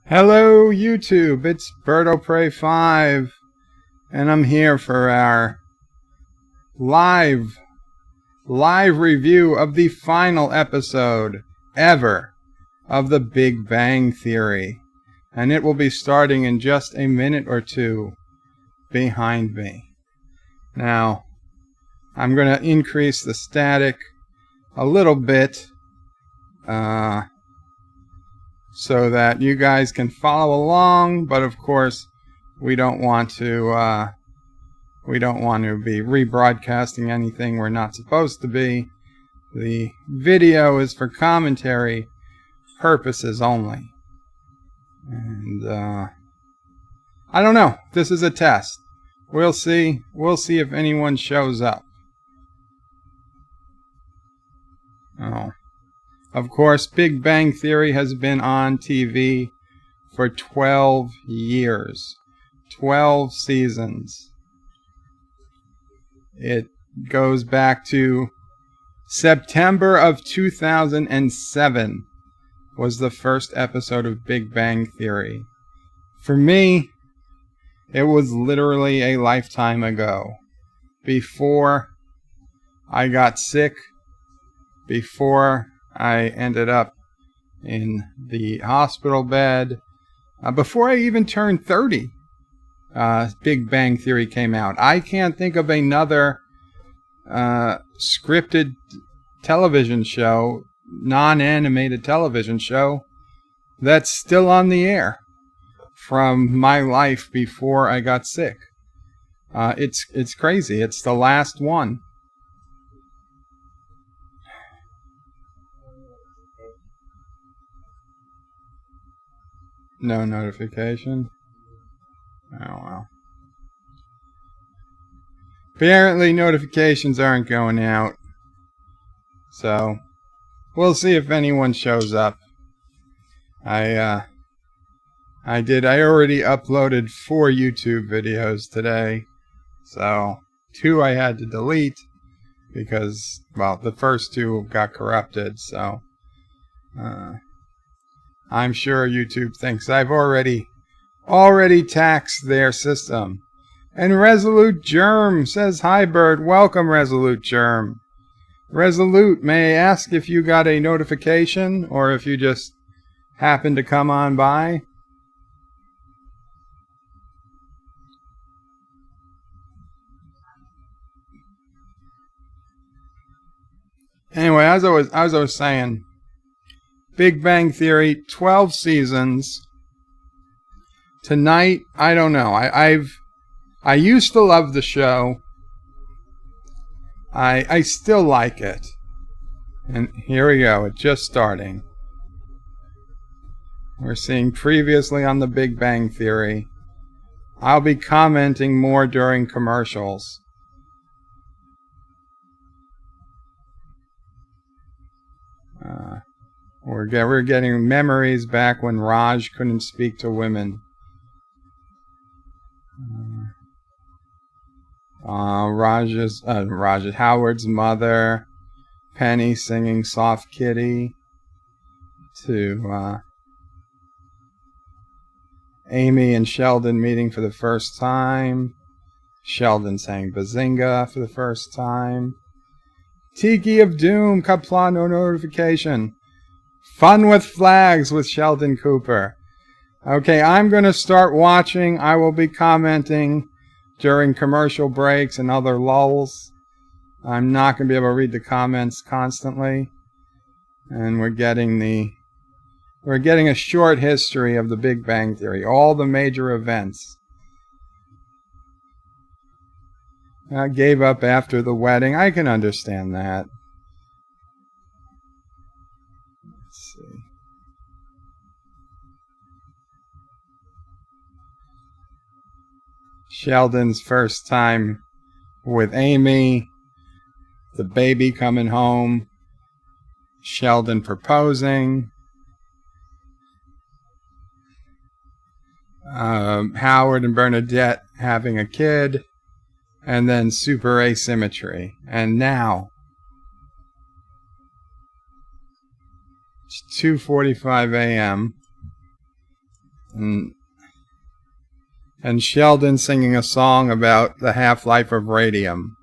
Hello YouTube, it's BirdoPrey5 and I'm here for our live review of the final episode ever of The Big Bang Theory, and it will be starting in just a minute or two behind me. Now I'm going to increase the static a little bit so that you guys can follow along, but of course we don't want to be rebroadcasting anything we're not supposed to be. The video is for commentary purposes only, and I don't know, this is a test. We'll see if anyone shows up. Of course, Big Bang Theory has been on TV for 12 years. 12 seasons. It goes back to September of 2007 was the first episode of Big Bang Theory. For me, it was literally a lifetime ago. Before I got sick, before I ended up in the hospital bed, before I even turned 30, Big Bang Theory came out. I can't think of another scripted television show, non-animated television show, that's still on the air from my life before I got sick. It's crazy. It's the last one. No notification? Oh well. Apparently notifications aren't going out. So we'll see if anyone shows up. I already uploaded 4 YouTube videos today. So 2 I had to delete because, well, the first 2 got corrupted, so I'm sure YouTube thinks I've already taxed their system. And Resolute Germ says, "Hi Bird, welcome Resolute Germ." Resolute, may I ask if you got a notification or if you just happened to come on by? Anyway, as I was saying, Big Bang Theory, 12 seasons. Tonight, I don't know. I used to love the show. I still like it. And here we go. It's just starting. We're seeing previously on The Big Bang Theory. I'll be commenting more during commercials. We're getting memories back when Raj couldn't speak to women. Howard's mother, Penny singing Soft Kitty, to Amy and Sheldon meeting for the first time, Sheldon saying Bazinga for the first time, Tiki of Doom, Qapla, no notification, Fun with Flags with Sheldon Cooper. Okay, I'm going to start watching. I will be commenting during commercial breaks and other lulls. I'm not going to be able to read the comments constantly. And we're getting a short history of the Big Bang Theory, all the major events. I gave up after the wedding. I can understand that. Let's see. Sheldon's first time with Amy, the baby coming home, Sheldon proposing, Howard and Bernadette having a kid, and then super asymmetry. And now it's 2:45 a.m. and Sheldon singing a song about the half-life of radium.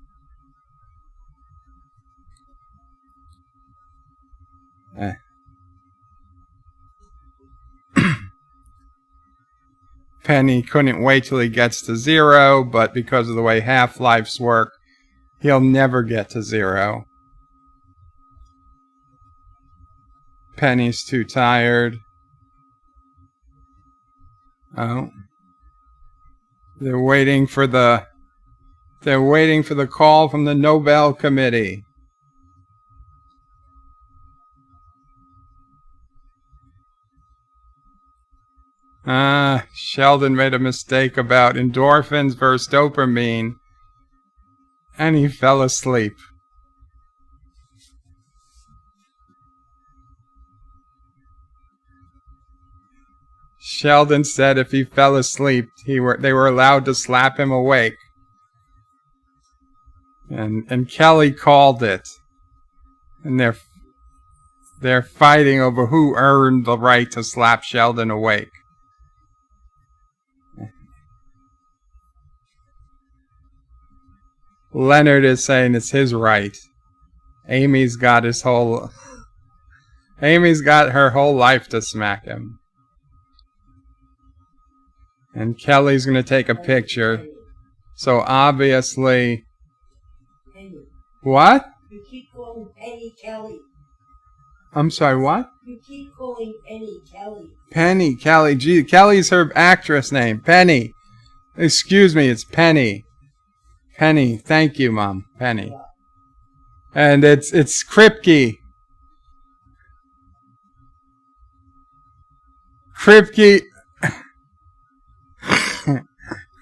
Penny couldn't wait till he gets to 0, but because of the way half-lives work, he'll never get to 0. Penny's too tired. Oh. They're waiting for the call from the Nobel Committee. Sheldon made a mistake about endorphins versus dopamine, and he fell asleep. Sheldon said if he fell asleep, they were allowed to slap him awake. And Kelly called it. And they're fighting over who earned the right to slap Sheldon awake. Leonard is saying it's his right. Amy's got her whole life to smack him. And Kelly's going to take a picture. So obviously... Penny. What? You keep calling Penny Kelly. I'm sorry, what? You keep calling Penny Kelly. Penny, Kelly. Gee, Kelly's her actress name. Penny. Excuse me, it's Penny. Penny. Thank you, Mom. Penny. And it's Kripke.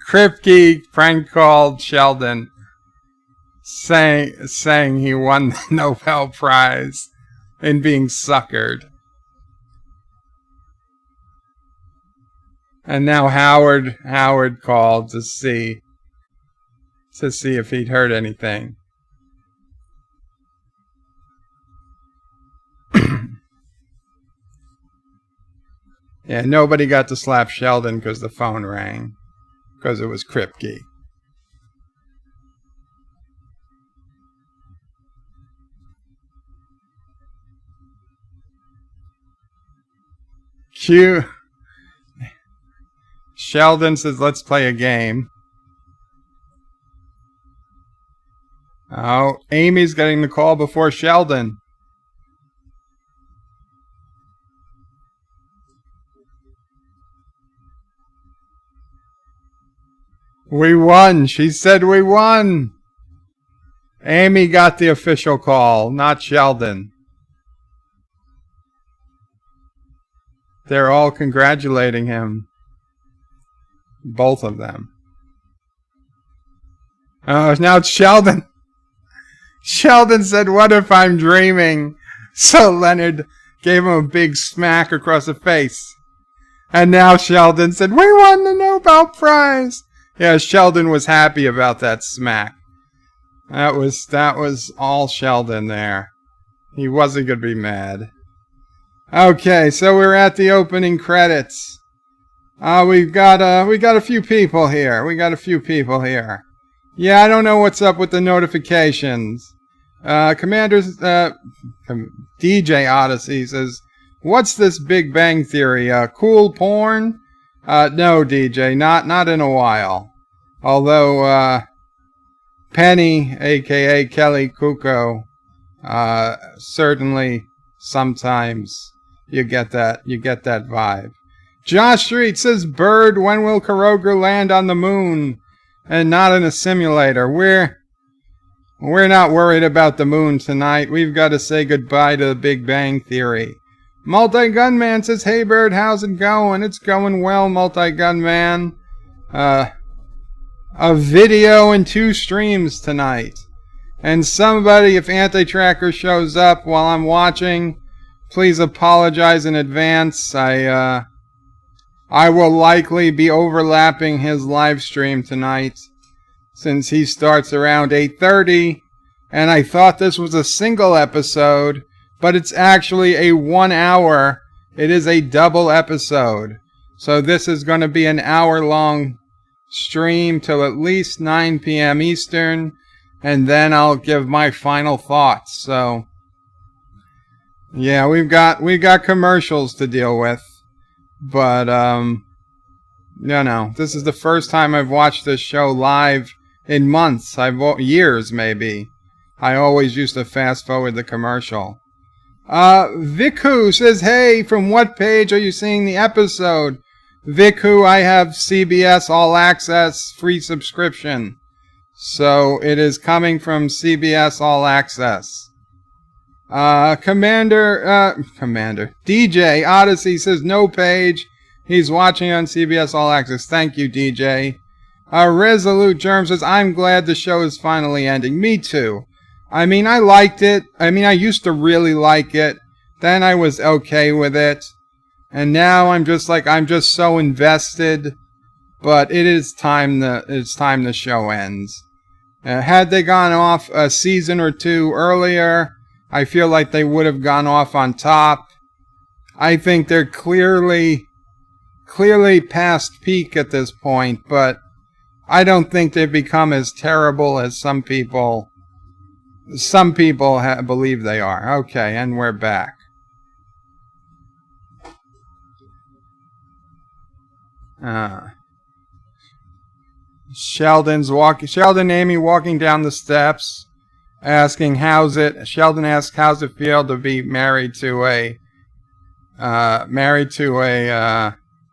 Kripke prank called Sheldon, saying he won the Nobel Prize in being suckered. And now Howard called to see if he'd heard anything. Yeah, nobody got to slap Sheldon because the phone rang. Because it was Kripke. Sheldon says, let's play a game. Oh, Amy's getting the call before Sheldon. We won. She said we won. Amy got the official call, not Sheldon. They're all congratulating him. Both of them. Oh, now it's Sheldon. Sheldon said, what if I'm dreaming? So Leonard gave him a big smack across the face. And now Sheldon said, we won the Nobel Prize. Yeah, Sheldon was happy about that smack. That was all Sheldon there. He wasn't going to be mad. Okay, so we're at the opening credits. We got a few people here. Yeah, I don't know what's up with the notifications. DJ Odyssey says, "What's this Big Bang Theory? Cool porn?" No, DJ, not in a while. Although Penny, aka Kelly Kuko, certainly sometimes you get that vibe. Josh Street says, "Bird, when will Kuroger land on the moon and not in a simulator?" We're not worried about the moon tonight. We've got to say goodbye to the Big Bang Theory. Multi-Gunman says, "Hey Bird, how's it going?" It's going well, Multi-Gunman. A video and 2 streams tonight. And somebody, if Anti-Tracker shows up while I'm watching, please apologize in advance. I will likely be overlapping his live stream tonight, since he starts around 8:30, and I thought this was a single episode, but it's actually a 1 hour. It is a double episode. So this is going to be an hour-long stream till at least 9 p.m. Eastern, and then I'll give my final thoughts. So yeah, we've got commercials to deal with, but this is the first time I've watched this show live in months. Years maybe. I always used to fast forward the commercial. Viku says, hey, from what page are you seeing the episode? Viku, I have CBS All Access free subscription. So it is coming from CBS All Access. Commander, DJ Odyssey says, no page. He's watching on CBS All Access. Thank you, DJ. Resolute Germ says, I'm glad the show is finally ending. Me too. I mean, I liked it. I mean, I used to really like it. Then I was okay with it. And now I'm just so invested. But it's time the show ends. Had they gone off a season or two earlier, I feel like they would have gone off on top. I think they're clearly past peak at this point, but I don't think they've become as terrible as some people believe they are. Okay, and we're back. Sheldon and Amy walking down the steps, asking Sheldon asks how's it feel to be married to a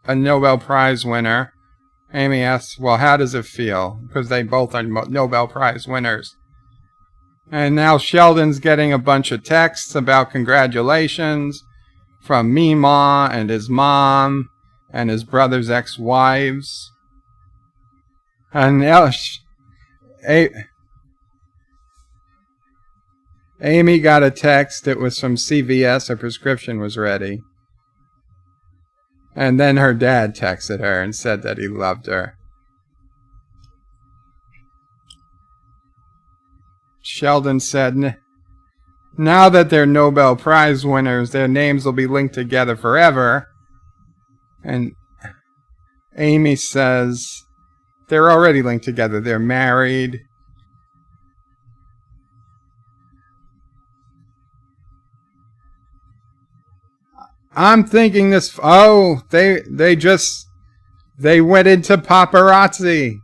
Nobel Prize winner. Amy asks, well, how does it feel? Because they both are Nobel Prize winners. And now Sheldon's getting a bunch of texts about congratulations from Meemaw and his mom and his brother's ex-wives. And now Amy got a text. It was from CVS. Her prescription was ready. And then her dad texted her and said that he loved her. Sheldon said, now that they're Nobel Prize winners, their names will be linked together forever. And Amy says, they're already linked together. They're married. I'm thinking this. Oh, they went into paparazzi.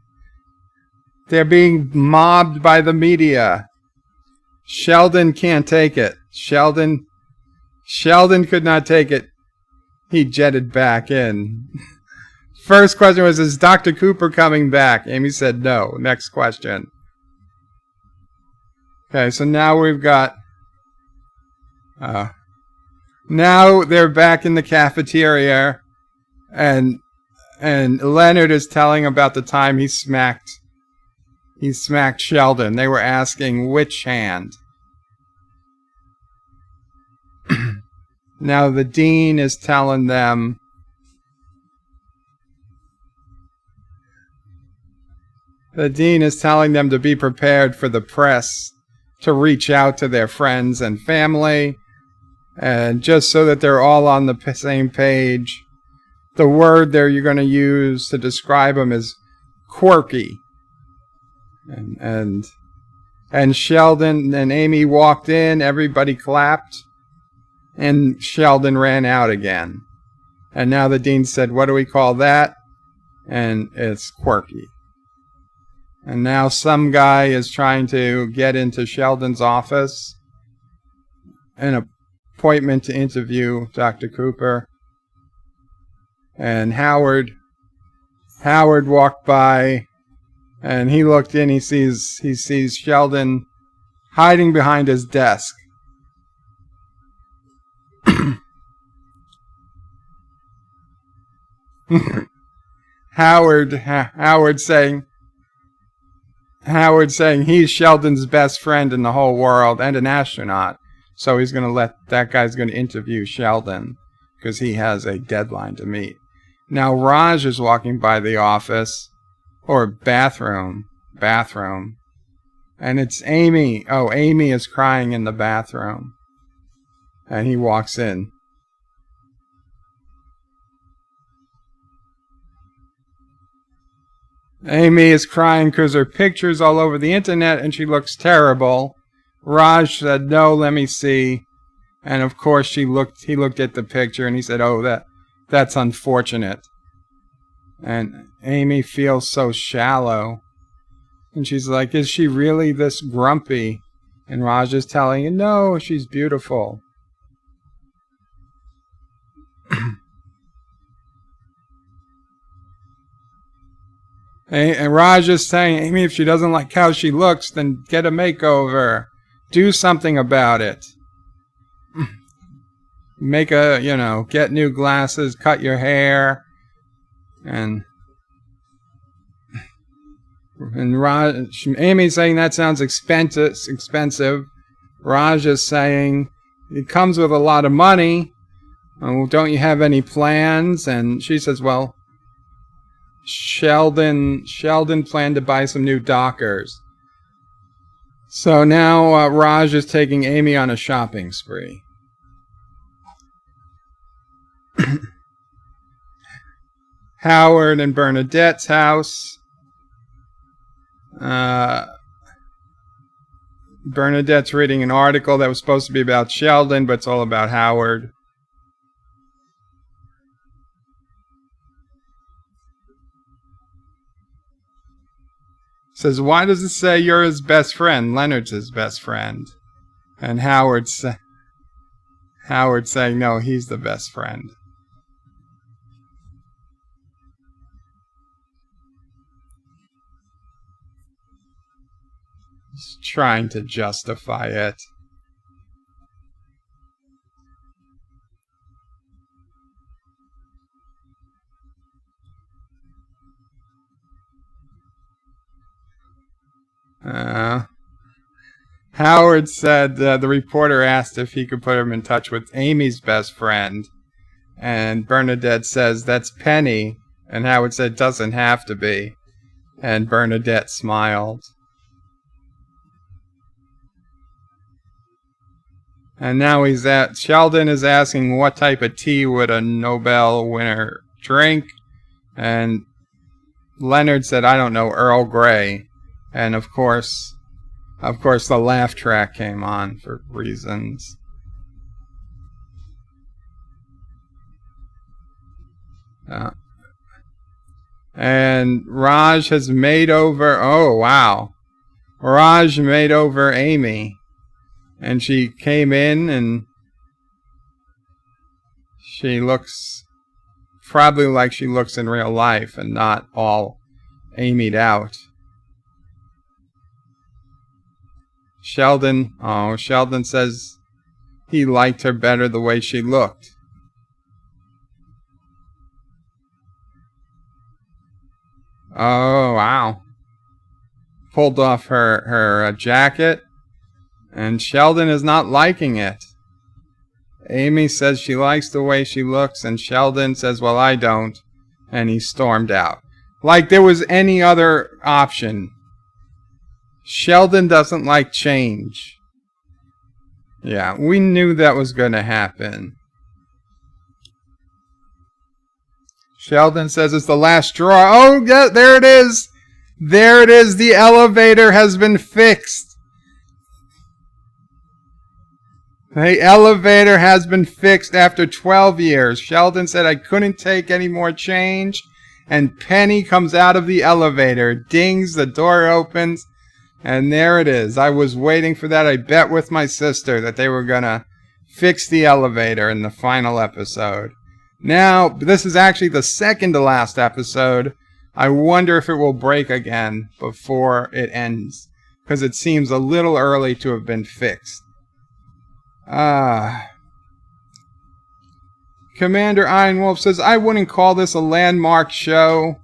They're being mobbed by the media. Sheldon can't take it. Sheldon could not take it. He jetted back in. First question was, is Dr. Cooper coming back? Amy said no. Next question. Okay, so now we've got... now they're back in the cafeteria, and Leonard is telling about the time he smacked Sheldon. They were asking which hand. Now the dean is telling them to be prepared for the press to reach out to their friends and family, and just so that they're all on the same page, the word you're going to use to describe them is quirky. And Sheldon and Amy walked in, everybody clapped, and Sheldon ran out again. And now the dean said, what do we call that? And it's quirky. And now some guy is trying to get into Sheldon's office, an appointment to interview Dr. Cooper. And Howard walked by, and he looked in. He sees Sheldon hiding behind his desk. Howard saying he's Sheldon's best friend in the whole world and an astronaut. So that guy's going to interview Sheldon because he has a deadline to meet. Now Raj is walking by the office, or bathroom, and it's Amy. Oh, Amy is crying in the bathroom. And he walks in. Amy is crying because her picture's all over the internet and she looks terrible. Raj said, no, let me see. And of course he looked at the picture and he said, oh, that's unfortunate. And Amy feels so shallow. And she's like, is she really this grumpy? And Raj is telling you, no, she's beautiful. And Raj is saying, Amy, if she doesn't like how she looks, then get a makeover. Do something about it. Get new glasses, cut your hair. And Amy's saying that sounds expensive. Raj is saying it comes with a lot of money. Oh, don't you have any plans? And she says, well, Sheldon planned to buy some new Dockers. So now Raj is taking Amy on a shopping spree. Howard and Bernadette's house. Bernadette's reading an article that was supposed to be about Sheldon, but it's all about Howard. Says, why does it say you're his best friend? Leonard's his best friend. And Howard saying, no, he's the best friend. He's trying to justify it. Howard said the reporter asked if he could put him in touch with Amy's best friend. And Bernadette says, that's Penny. And Howard said, doesn't have to be. And Bernadette smiled. And now Sheldon is asking what type of tea would a Nobel winner drink. And Leonard said, I don't know, Earl Grey. And of course, the laugh track came on for reasons. And Raj has made over, Raj made over Amy. And she came in and she looks probably like she looks in real life and not all Amy'd out. Sheldon says he liked her better the way she looked. Oh, wow. Pulled off her jacket, and Sheldon is not liking it. Amy says she likes the way she looks, and Sheldon says, well, I don't, and he stormed out. Like there was any other option. Sheldon doesn't like change. Yeah, we knew that was going to happen. Sheldon says it's the last straw. Oh, yeah, there it is. There it is. The elevator has been fixed. The elevator has been fixed after 12 years. Sheldon said I couldn't take any more change. And Penny comes out of the elevator. Dings, the door opens. And there it is. I was waiting for that. I bet with my sister that they were going to fix the elevator in the final episode. Now, this is actually the second to last episode. I wonder if it will break again before it ends. Because it seems a little early to have been fixed. Commander Ironwolf says, I wouldn't call this a landmark show.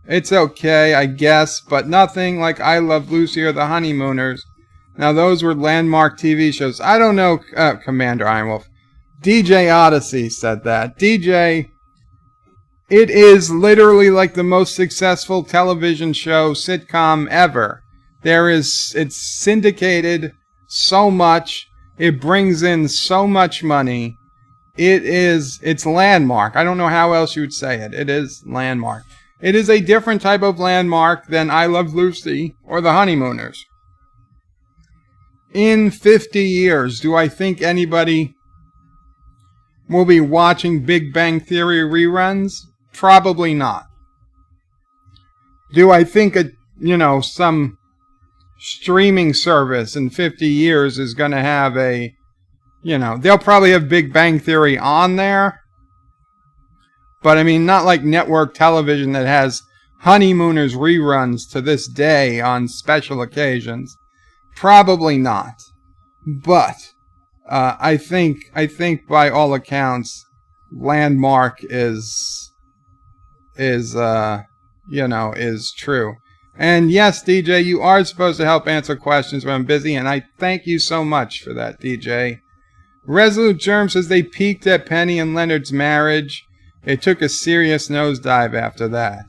It's okay, I guess, but nothing like I Love Lucy or The Honeymooners. Now, those were landmark TV shows. I don't know, Commander Ironwolf. DJ Odyssey said that. DJ, it is literally like the most successful television show, sitcom ever. It's syndicated so much. It brings in so much money. It's landmark. I don't know how else you would say it. It is landmark. It is a different type of landmark than I Love Lucy or The Honeymooners. In 50 years, do I think anybody will be watching Big Bang Theory reruns? Probably not. Do I think some streaming service in 50 years is going to have they'll probably have Big Bang Theory on there. But I mean, not like network television that has Honeymooners reruns to this day on special occasions. Probably not. But I think by all accounts, Landmark is true. And yes, DJ, you are supposed to help answer questions when I'm busy, and I thank you so much for that, DJ. Resolute Germ says they peaked at Penny and Leonard's marriage. It took a serious nosedive after that.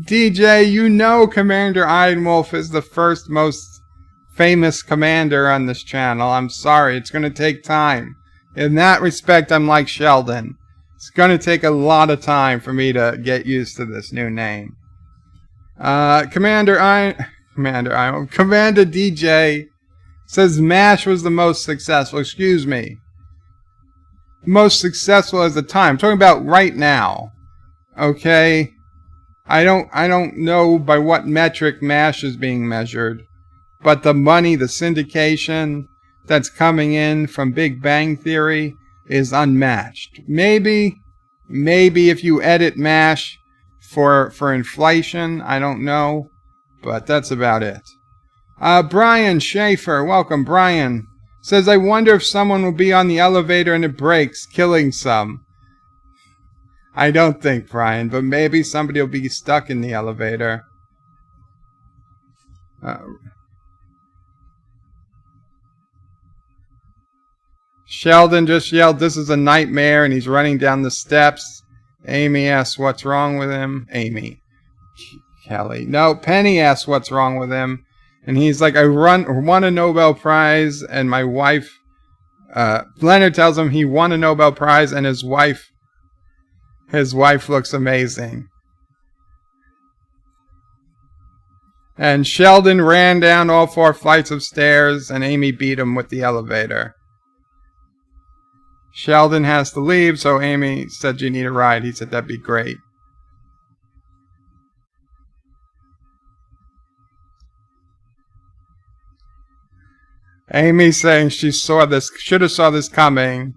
DJ, you know Commander Ironwolf is the first most famous commander on this channel. I'm sorry, it's going to take time. In that respect, I'm like Sheldon. It's going to take a lot of time for me to get used to this new name. Commander DJ says MASH was the most successful. Excuse me. Most successful at the time. I'm talking about right now. Okay? I don't know by what metric MASH is being measured, but the money, the syndication that's coming in from Big Bang Theory is unmatched. Maybe if you edit MASH for inflation, I don't know, but that's about it. Brian Schaefer, welcome Brian, says, I wonder if someone will be on the elevator and it breaks, killing some. I don't think, Brian, but maybe somebody will be stuck in the elevator. Sheldon just yelled, this is a nightmare, and he's running down the steps. Amy asks, what's wrong with him? Amy. Kelly. No, Penny asks what's wrong with him. And he's like, I won a Nobel Prize, and my wife... Leonard tells him he won a Nobel Prize, and his wife looks amazing. And Sheldon ran down all 4 flights of stairs, and Amy beat him with the elevator. Sheldon has to leave, so Amy said, you need a ride. He said, that'd be great. Amy saying she should have saw this coming.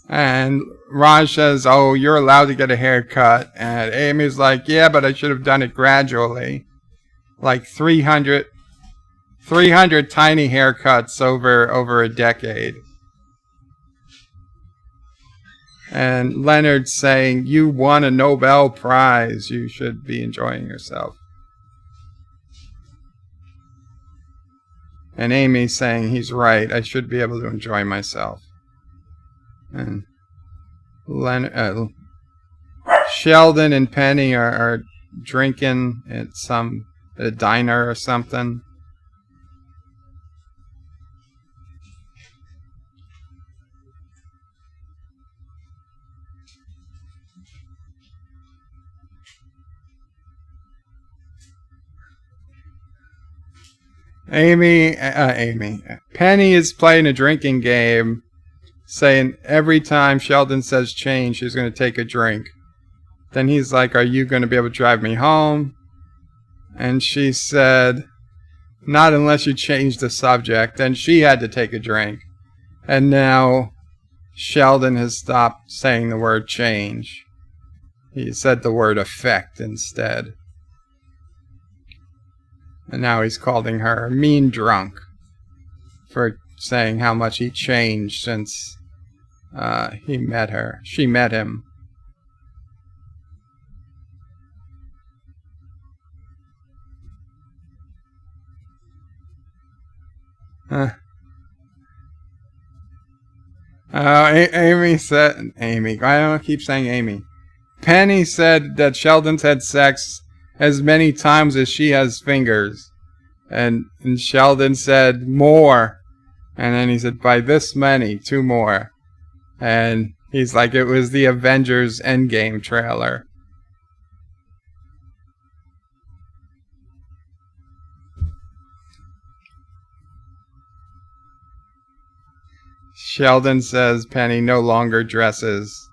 And Raj says, oh, you're allowed to get a haircut. And Amy's like, yeah, but I should have done it gradually. Like 300 tiny haircuts over a decade. And Leonard saying, you won a Nobel Prize. You should be enjoying yourself. And Amy saying, he's right. I should be able to enjoy myself. And Sheldon and Penny are drinking at a diner or something. Penny is playing a drinking game, saying every time Sheldon says change, she's going to take a drink. Then he's like, are you going to be able to drive me home? And she said, not unless you change the subject. And she had to take a drink. And now Sheldon has stopped saying the word change. He said the word effect instead. And now he's calling her a mean drunk for saying how much he changed since he met her. She met him. Amy said... Amy. I don't keep saying Amy. Penny said that Sheldon's had sex as many times as she has fingers. And Sheldon said, more. And then he said, by this many, 2 more. And He's like, it was the Avengers Endgame trailer. Sheldon says Penny no longer dresses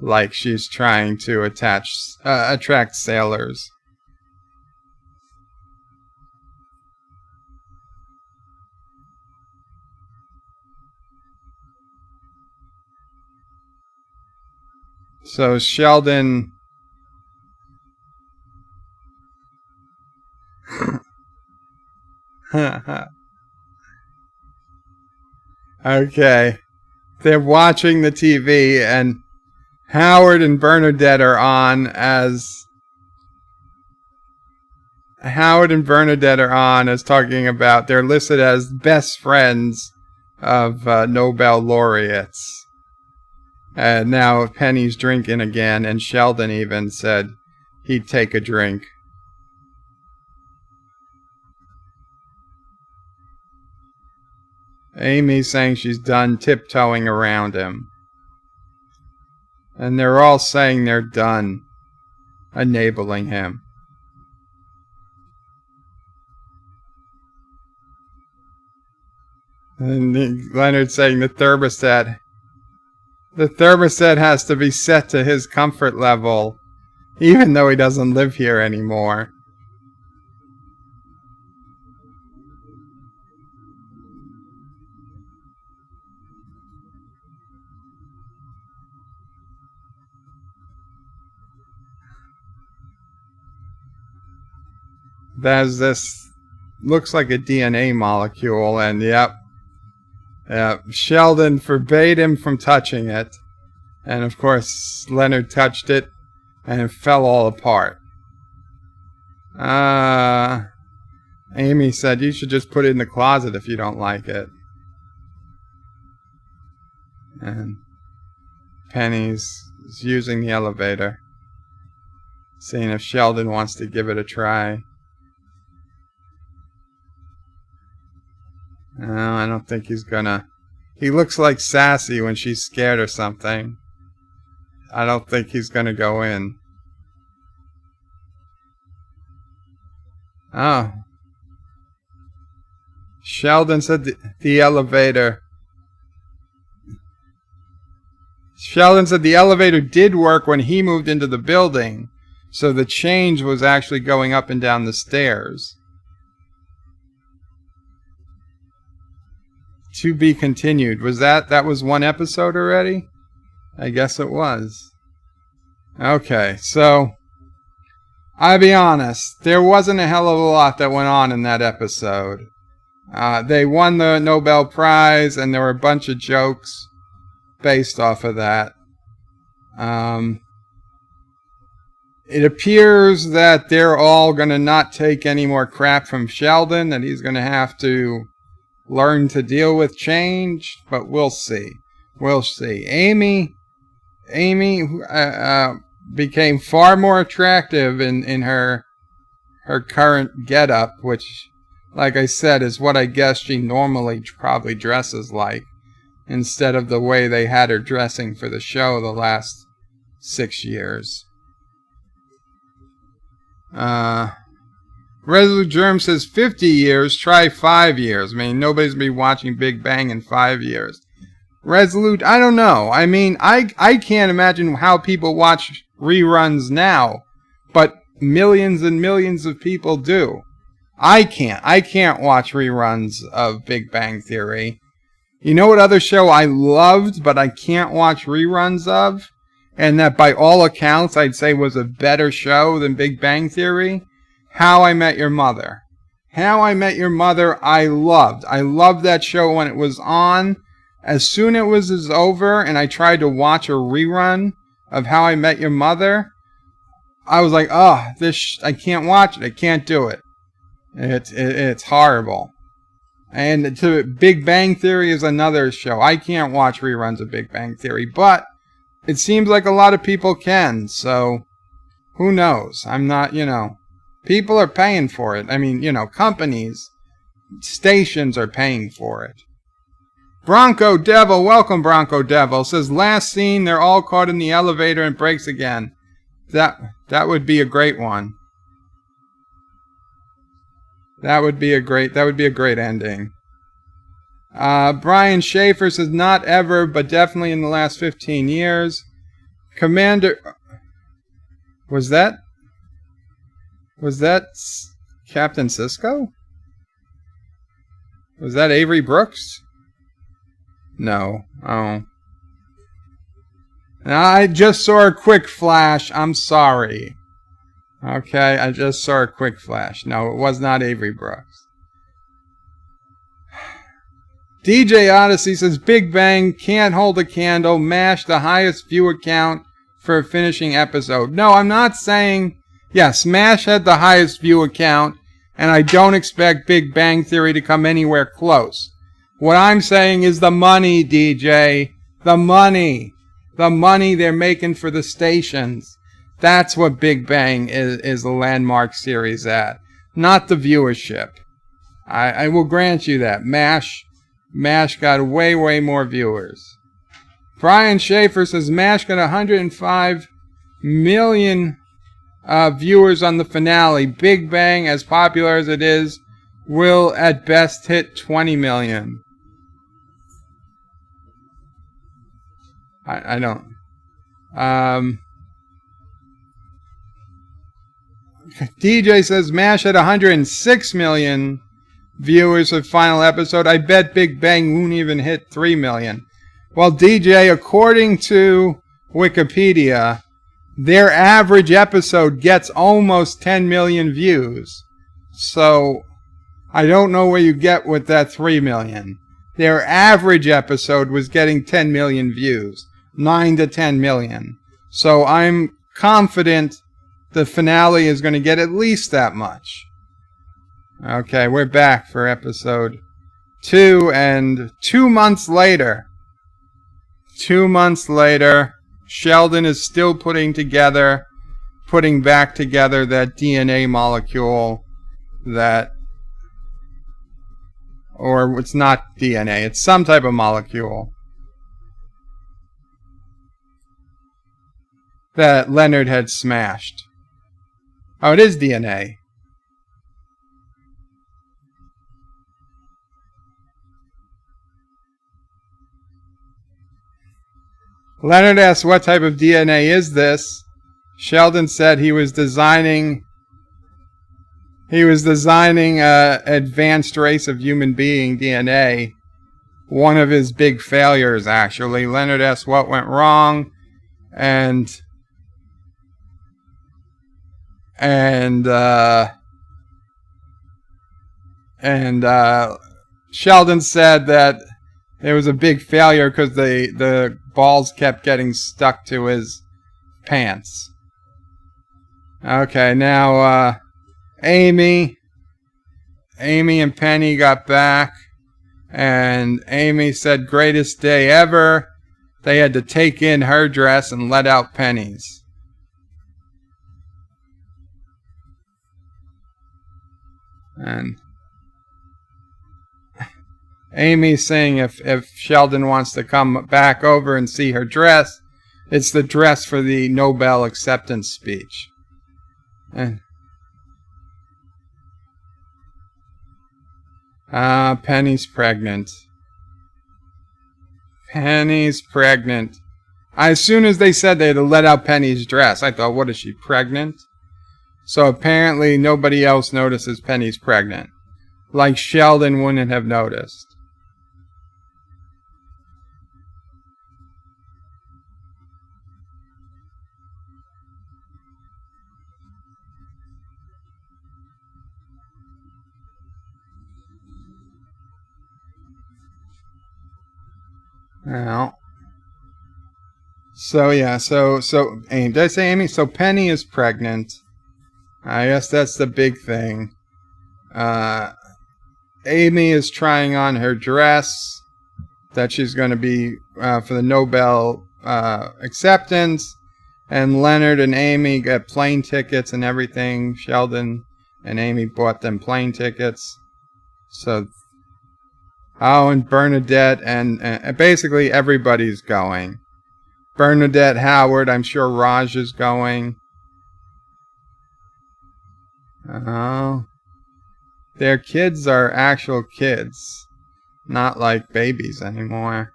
like she's trying to attract sailors. So Sheldon... Okay. They're watching the TV and Howard and Bernadette are on as... Howard and Bernadette are on as talking about... They're listed as best friends of Nobel laureates. And now Penny's drinking again, and Sheldon even said he'd take a drink. Amy's saying she's done tiptoeing around him. And they're all saying they're done enabling him. And Leonard's saying the thermostat has to be set to his comfort level, even though he doesn't live here anymore. There's this, looks like a DNA molecule, and yep, Sheldon forbade him from touching it. And of course, Leonard touched it, and it fell all apart. Amy said, you should just put it in the closet if you don't like it. And Penny's using the elevator, seeing if Sheldon wants to give it a try. No, I don't think he's gonna. He looks like Sassy when she's scared or something. I don't think he's gonna go in. Oh. Sheldon said the elevator. Sheldon said the elevator did work when he moved into the building, so the change was actually going up and down the stairs. To be continued. Was that was one episode already? I guess it was. Okay, so I'll be honest, there wasn't a hell of a lot that went on in that episode. They won the Nobel Prize, and there were a bunch of jokes based off of that. It appears that they're all going to not take any more crap from Sheldon, that he's going to have to learn to deal with change, but we'll see. We'll see. Amy became far more attractive in her current getup, which, like I said, is what I guess she normally probably dresses like, instead of the way they had her dressing for the show the last 6 years. Resolute Germ says 50 years, try 5 years. I mean, nobody's going to be watching Big Bang in 5 years. Resolute, I don't know. I mean, I can't imagine how people watch reruns now, but millions and millions of people do. I can't watch reruns of Big Bang Theory. You know what other show I loved, but I can't watch reruns of? And that by all accounts I'd say was a better show than Big Bang Theory? How I Met Your Mother. How I Met Your Mother, I loved. I loved that show when it was on. As soon as it was over and I tried to watch a rerun of How I Met Your Mother, I was like, oh, I can't watch it. I can't do it. It's horrible. And Big Bang Theory is another show. I can't watch reruns of Big Bang Theory, but it seems like a lot of people can, so who knows? I'm not, people are paying for it. I mean, companies, stations are paying for it. Bronco Devil, welcome Bronco Devil, says last scene they're all caught in the elevator and breaks again. That would be a great one. That would be a great ending. Brian Schaefer says not ever, but definitely in the last 15 years. Commander, was that Captain Sisko? Was that Avery Brooks? No. Oh. I just saw a quick flash. I'm sorry. Okay, I just saw a quick flash. No, it was not Avery Brooks. DJ Odyssey says Big Bang can't hold a candle. MASH the highest viewer count for a finishing episode. No, I'm not saying... Yes, MASH had the highest viewer count, and I don't expect Big Bang Theory to come anywhere close. What I'm saying is the money, DJ. The money. The money they're making for the stations. That's what Big Bang is a landmark series at. Not the viewership. I will grant you that. MASH got way, way more viewers. Brian Schaefer says MASH got 105 million viewers on the finale. Big Bang, as popular as it is, will at best hit 20 million. I don't. DJ says MASH had 106 million viewers for the final episode. I bet Big Bang won't even hit 3 million. Well, DJ, according to Wikipedia, their average episode gets almost 10 million views. So, I don't know where you get with that 3 million. Their average episode was getting 10 million views. 9 to 10 million. So, I'm confident the finale is going to get at least that much. Okay, we're back for episode 2, and 2 months later, Sheldon is still putting back together that DNA molecule or it's not DNA, it's some type of molecule that Leonard had smashed. Oh, it is DNA. Leonard asked what type of DNA is this. Sheldon said he was designing an advanced race of human being DNA. One of his big failures, actually. Leonard asked what went wrong, and Sheldon said that it was a big failure because the balls kept getting stuck to his pants. Okay, now Amy and Penny got back, and Amy said greatest day ever. They had to take in her dress and let out Penny's. And Amy's saying if Sheldon wants to come back over and see her dress, it's the dress for the Nobel acceptance speech. And Penny's pregnant. Penny's pregnant. As soon as they said they had to let out Penny's dress, I thought, what is she, pregnant? So apparently nobody else notices Penny's pregnant. Like Sheldon wouldn't have noticed. Well, so yeah, so Amy, did I say Amy? So Penny is pregnant. I guess that's the big thing. Amy is trying on her dress that she's going to be for the Nobel acceptance, and Leonard and Amy got plane tickets and everything. Sheldon and Amy bought them plane tickets. So Oh, and Bernadette and basically everybody's going. Bernadette, Howard, I'm sure Raj is going. Oh. Their kids are actual kids. Not like babies anymore.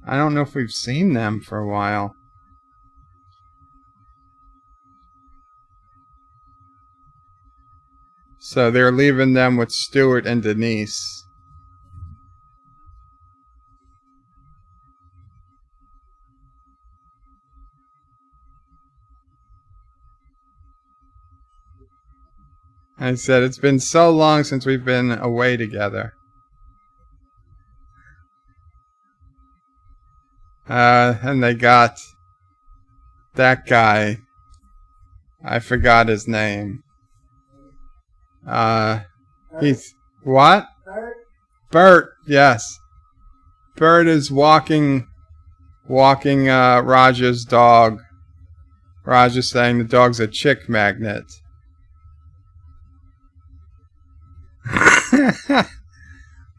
I don't know if we've seen them for a while. So they're leaving them with Stuart and Denise. I said, it's been so long since we've been away together. And they got that guy. I forgot his name. He's... What? Bert? Bert, yes. Bert is walking Raj's dog. Raj is saying the dog's a chick magnet.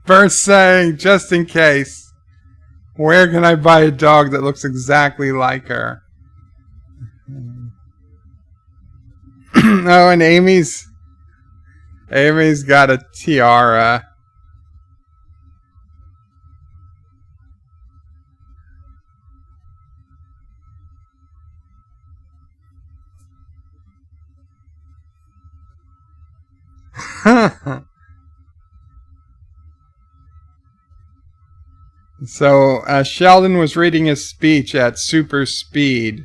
Bert's saying, just in case, where can I buy a dog that looks exactly like her? Oh, and Amy's got a tiara. So Sheldon was reading his speech at super speed,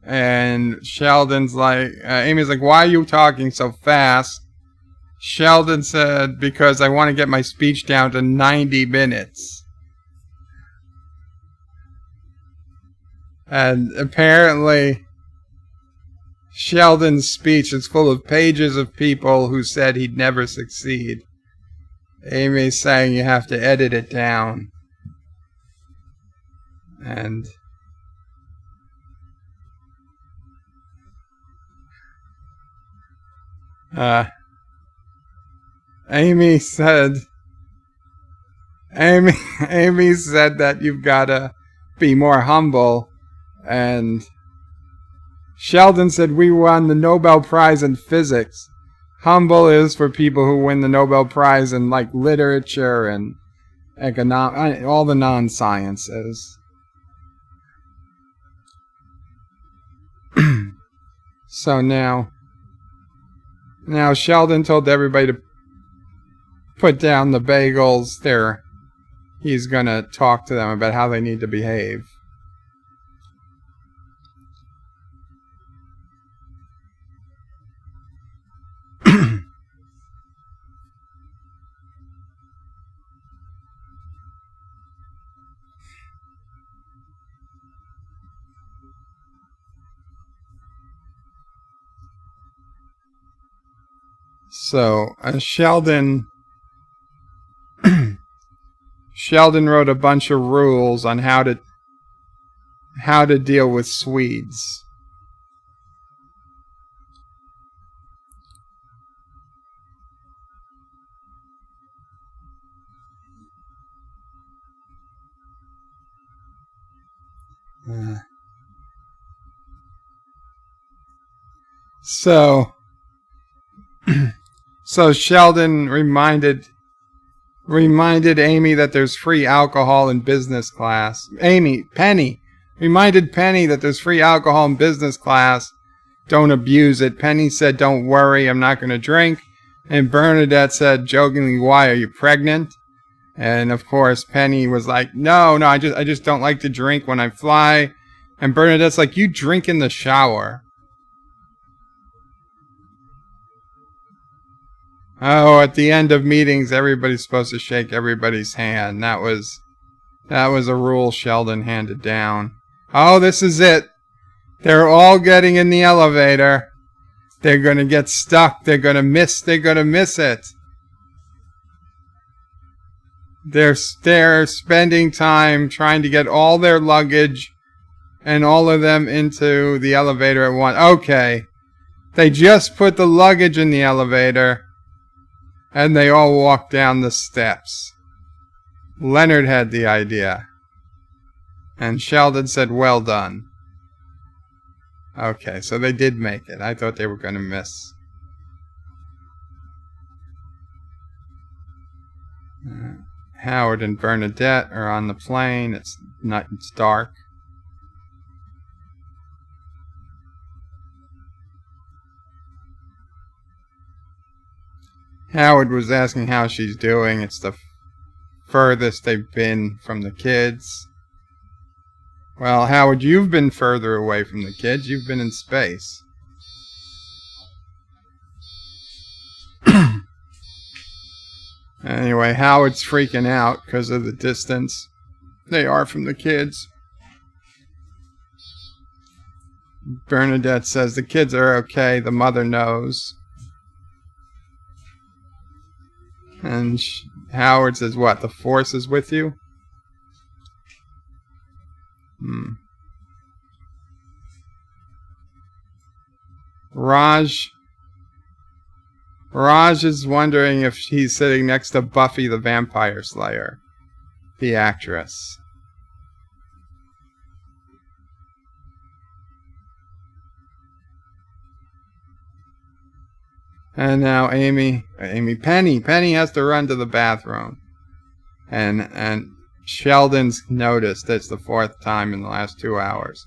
and Sheldon's like, Amy's like, why are you talking so fast? Sheldon said, because I want to get my speech down to 90 minutes. And apparently Sheldon's speech is full of pages of people who said he'd never succeed. Amy's saying you have to edit it down. And Amy said that you've got to be more humble, and Sheldon said we won the Nobel Prize in physics. Humble is for people who win the Nobel Prize in like literature and all the non-sciences. So now Sheldon told everybody to put down the bagels. He's gonna talk to them about how they need to behave. So Sheldon wrote a bunch of rules on how to deal with Swedes. So Sheldon reminded Amy that there's free alcohol in business class. Penny reminded Penny that there's free alcohol in business class. Don't abuse it. Penny said, don't worry, I'm not going to drink. And Bernadette said jokingly, why, are you pregnant? And of course Penny was like, no, I just don't like to drink when I fly. And Bernadette's like, you drink in the shower. Oh, at the end of meetings, everybody's supposed to shake everybody's hand. That was a rule Sheldon handed down. Oh, this is it. They're all getting in the elevator. They're going to get stuck. They're going to miss it. They're spending time trying to get all their luggage and all of them into the elevator at once. Okay. They just put the luggage in the elevator. And they all walk down the steps. Leonard had the idea. And Sheldon said, well done. Okay, so they did make it. I thought they were going to miss. Howard and Bernadette are on the plane. It's dark. Howard was asking how she's doing. It's the furthest they've been from the kids. Well, Howard, you've been further away from the kids. You've been in space. Anyway, Howard's freaking out because of the distance they are from the kids. Bernadette says the kids are okay. The mother knows. And Howard says, what, the Force is with you? Raj is wondering if he's sitting next to Buffy the Vampire Slayer, the actress. And now Penny has to run to the bathroom. And Sheldon's noticed it's the 4th time in the last 2 hours.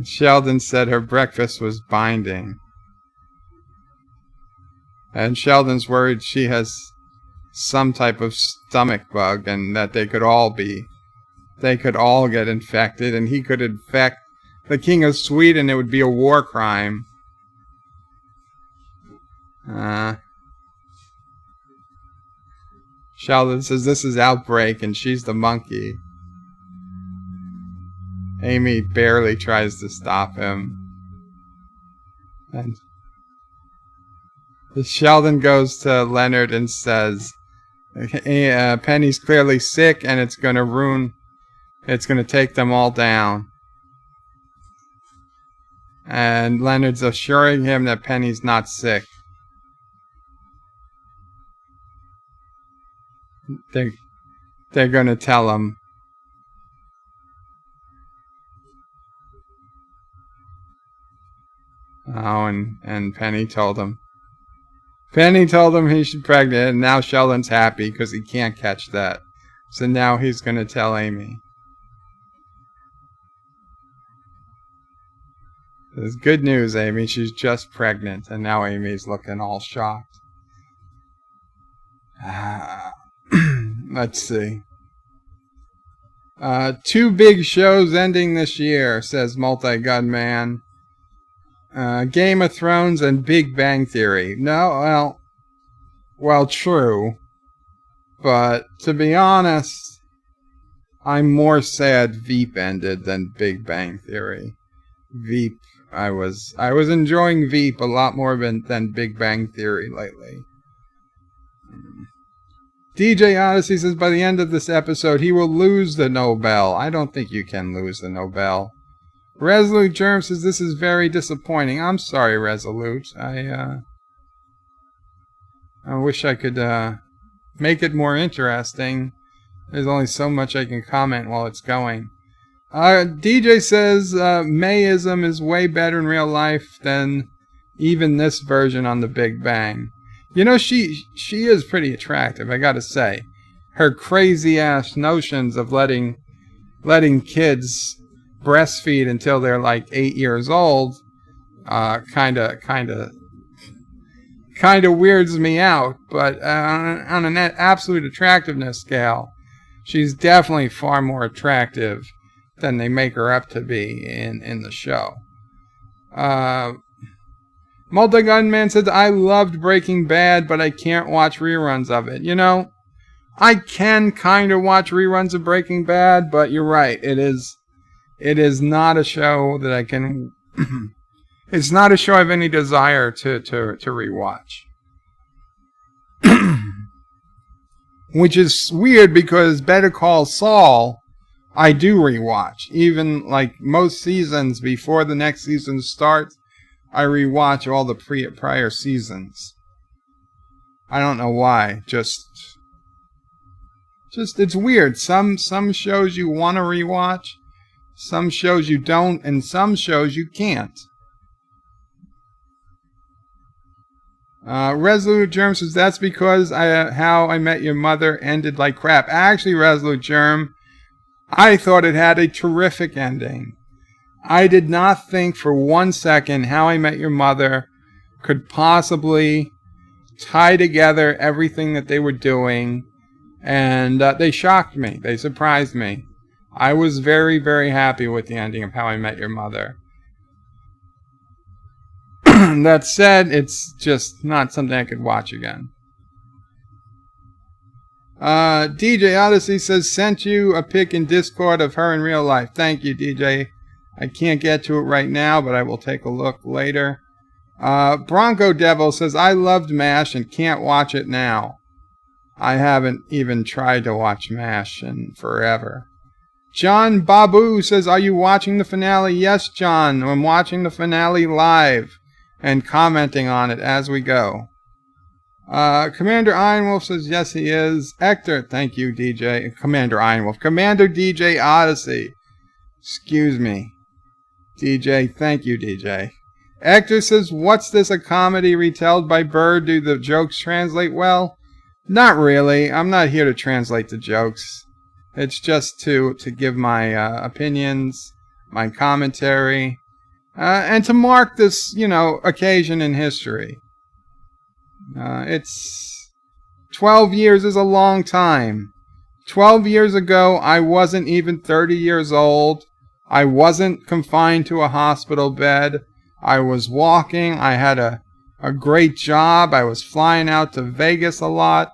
Sheldon said her breakfast was binding. And Sheldon's worried she has some type of stomach bug and that they could all get infected and he could infect the King of Sweden. It would be a war crime. Sheldon says this is Outbreak and she's the monkey. Amy barely tries to stop him. And Sheldon goes to Leonard and says, Penny's clearly sick and it's going to take them all down. And Leonard's assuring him that Penny's not sick. They're going to tell him. Oh, and Penny told him. Penny told him he should pregnant, and now Sheldon's happy because he can't catch that. So now he's going to tell Amy. It's good news, Amy. She's just pregnant, and now Amy's looking all shocked. Let's see. 2 big shows ending this year, says Multi-Gun Man. Game of Thrones and Big Bang Theory. No, well, true. But to be honest, I'm more sad Veep ended than Big Bang Theory. Veep, I was enjoying Veep a lot more than Big Bang Theory lately. DJ Odyssey says by the end of this episode he will lose the Nobel. I don't think you can lose the Nobel. Resolute Germ says this is very disappointing. I'm sorry, Resolute. I wish I could make it more interesting. There's only so much I can comment while it's going. DJ says Mayism is way better in real life than even this version on The Big Bang. You know, she is pretty attractive, I gotta say. Her crazy ass notions of letting kids breastfeed until they're like 8 years old kind of weirds me out, but on an absolute attractiveness scale, she's definitely far more attractive than they make her up to be in the show. Multi-Gun Man says, I loved Breaking Bad, but I can't watch reruns of it. You know, I can kind of watch reruns of Breaking Bad, but you're right. It is not a show that I can... it's not a show I have any desire to rewatch. Which is weird because Better Call Saul, I do rewatch. Even like most seasons before the next season starts, I rewatch all the prior seasons. I don't know why. Just it's weird. Some shows you want to rewatch, some shows you don't, and some shows you can't. Resolute Germ says that's because How I Met Your Mother ended like crap. Actually, Resolute Germ, I thought it had a terrific ending. I did not think for 1 second How I Met Your Mother could possibly tie together everything that they were doing, and they shocked me. They surprised me. I was very, very happy with the ending of How I Met Your Mother. That said, it's just not something I could watch again. DJ Odyssey says, sent you a pic in Discord of her in real life. Thank you, DJ. I can't get to it right now, but I will take a look later. Bronco Devil says, I loved MASH and can't watch it now. I haven't even tried to watch MASH in forever. John Babu says, are you watching the finale? Yes, John. I'm watching the finale live and commenting on it as we go. Commander Ironwolf says, yes, he is. Hector, thank you, DJ. Commander Ironwolf. Commander DJ Odyssey. Excuse me. DJ, thank you, DJ. Hector says, what's this, a comedy retold by Bird? Do the jokes translate well? Not really. I'm not here to translate the jokes. It's just to give my opinions, my commentary, and to mark this, occasion in history. It's 12 years is a long time. 12 years ago, I wasn't even 30 years old. I wasn't confined to a hospital bed. I was walking. I had a great job. I was flying out to Vegas a lot.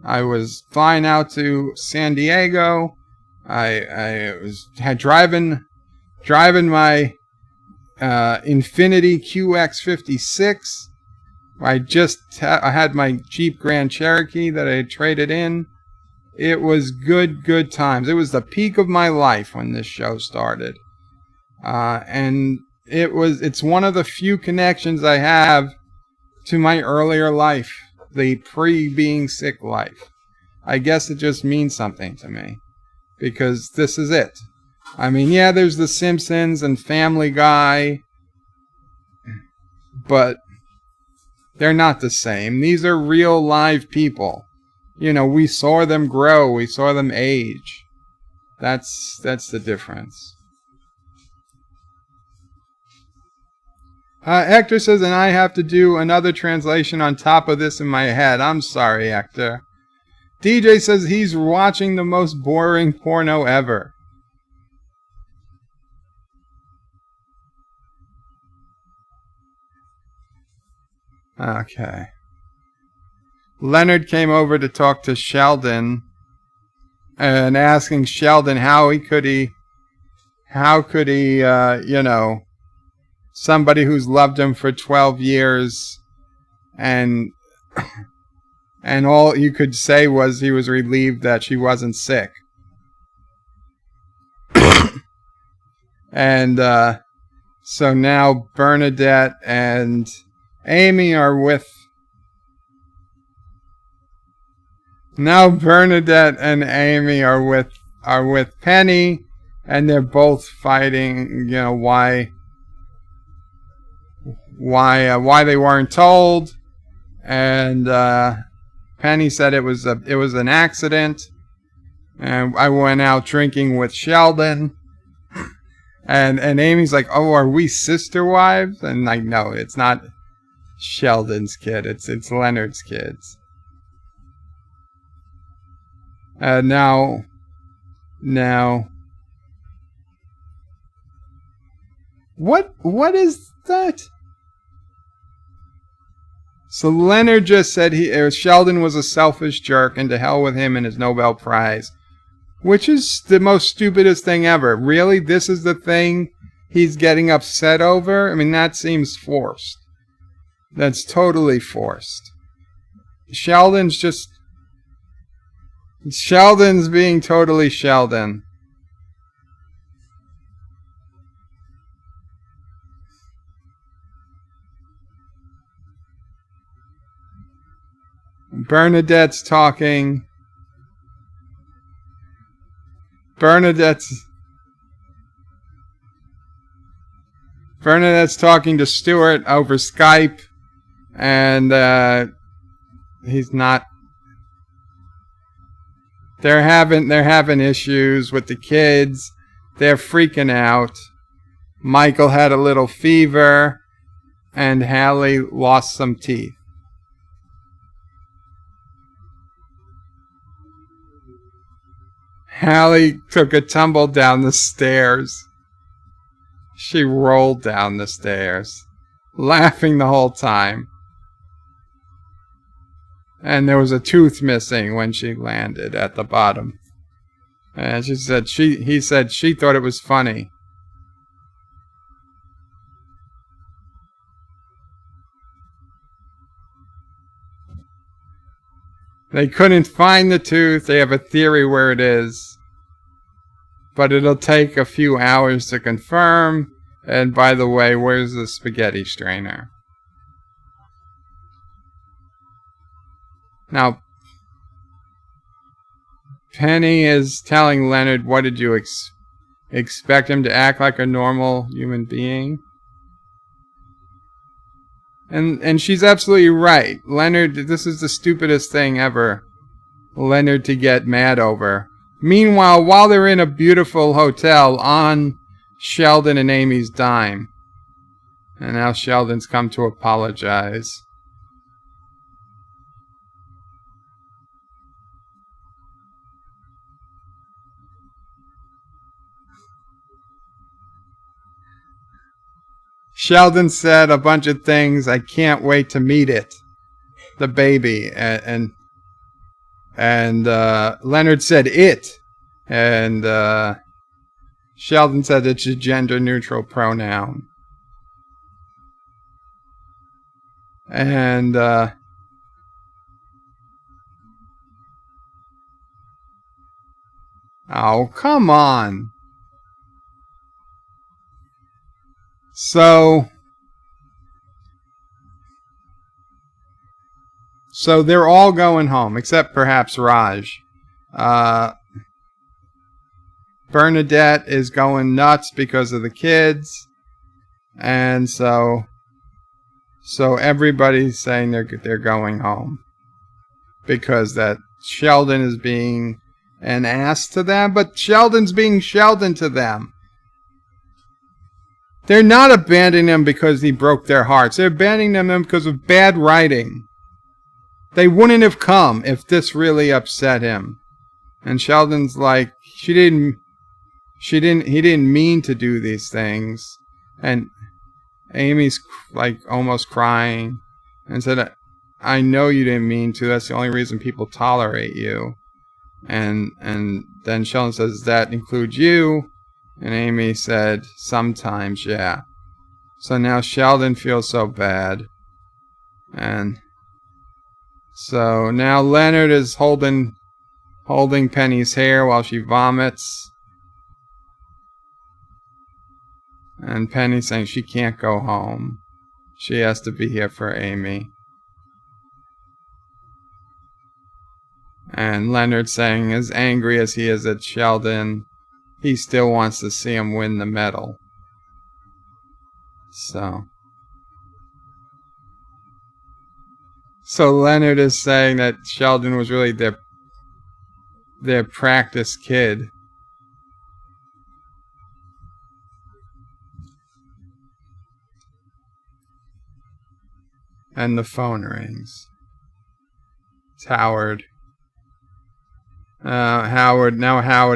I was flying out to San Diego. I was driving my Infiniti QX56. I had my Jeep Grand Cherokee that I had traded in. It was good times. It was the peak of my life when this show started. And it's one of the few connections I have to my earlier life, the pre-being sick life. I guess it just means something to me, because this is it. I mean, yeah, there's The Simpsons and Family Guy, but they're not the same. These are real live people. We saw them grow. We saw them age. That's the difference. Hector says, and I have to do another translation on top of this in my head. I'm sorry, Hector. DJ says he's watching the most boring porno ever. Okay. Leonard came over to talk to Sheldon and asking Sheldon how could he, somebody who's loved him for 12 years and all you could say was he was relieved that she wasn't sick. And so now Bernadette and Amy are with Penny, and they're both fighting, why they weren't told. And Penny said it was an accident, and I went out drinking with Sheldon. And Amy's like, oh, are we sister wives? And like, no, it's not Sheldon's kid. It's Leonard's kids. Now, what is that? So Leonard just said Sheldon was a selfish jerk, and to hell with him and his Nobel Prize. Which is the most stupidest thing ever. Really? This is the thing he's getting upset over? I mean, that seems forced. That's totally forced. Sheldon's being totally Sheldon. Bernadette's talking. Bernadette's talking to Stuart over Skype, and he's not. They're having issues with the kids. They're freaking out. Michael had a little fever, and Hallie lost some teeth. Hallie took a tumble down the stairs. She rolled down the stairs, laughing the whole time. And there was a tooth missing when she landed at the bottom. And he said she thought it was funny. They couldn't find the tooth. They have a theory where it is. But it'll take a few hours to confirm. And by the way, where's the spaghetti strainer? Now, Penny is telling Leonard, what did you expect him to act like a normal human being? And she's absolutely right. Leonard, this is the stupidest thing ever. Leonard to get mad over. Meanwhile, while they're in a beautiful hotel on Sheldon and Amy's dime. And now Sheldon's come to apologize. Sheldon said a bunch of things. I can't wait to meet it. The baby. And Leonard said it. And Sheldon said it's a gender-neutral pronoun. And oh, come on. So they're all going home, except perhaps Raj. Bernadette is going nuts because of the kids. And so everybody's saying they're going home. Because that Sheldon is being an ass to them, but Sheldon's being Sheldon to them. They're not abandoning him because he broke their hearts. They're abandoning them because of bad writing. They wouldn't have come if this really upset him. And Sheldon's like, he didn't mean to do these things. And Amy's like almost crying and said, I know you didn't mean to. That's the only reason people tolerate you. And then Sheldon says, does that include you? And Amy said, sometimes, yeah. So now Sheldon feels so bad. And so now Leonard is holding Penny's hair while she vomits. And Penny's saying she can't go home. She has to be here for Amy. And Leonard saying, as angry as he is at Sheldon, he still wants to see him win the medal. So Leonard is saying that Sheldon was really their practice kid. And the phone rings. It's Howard. Howard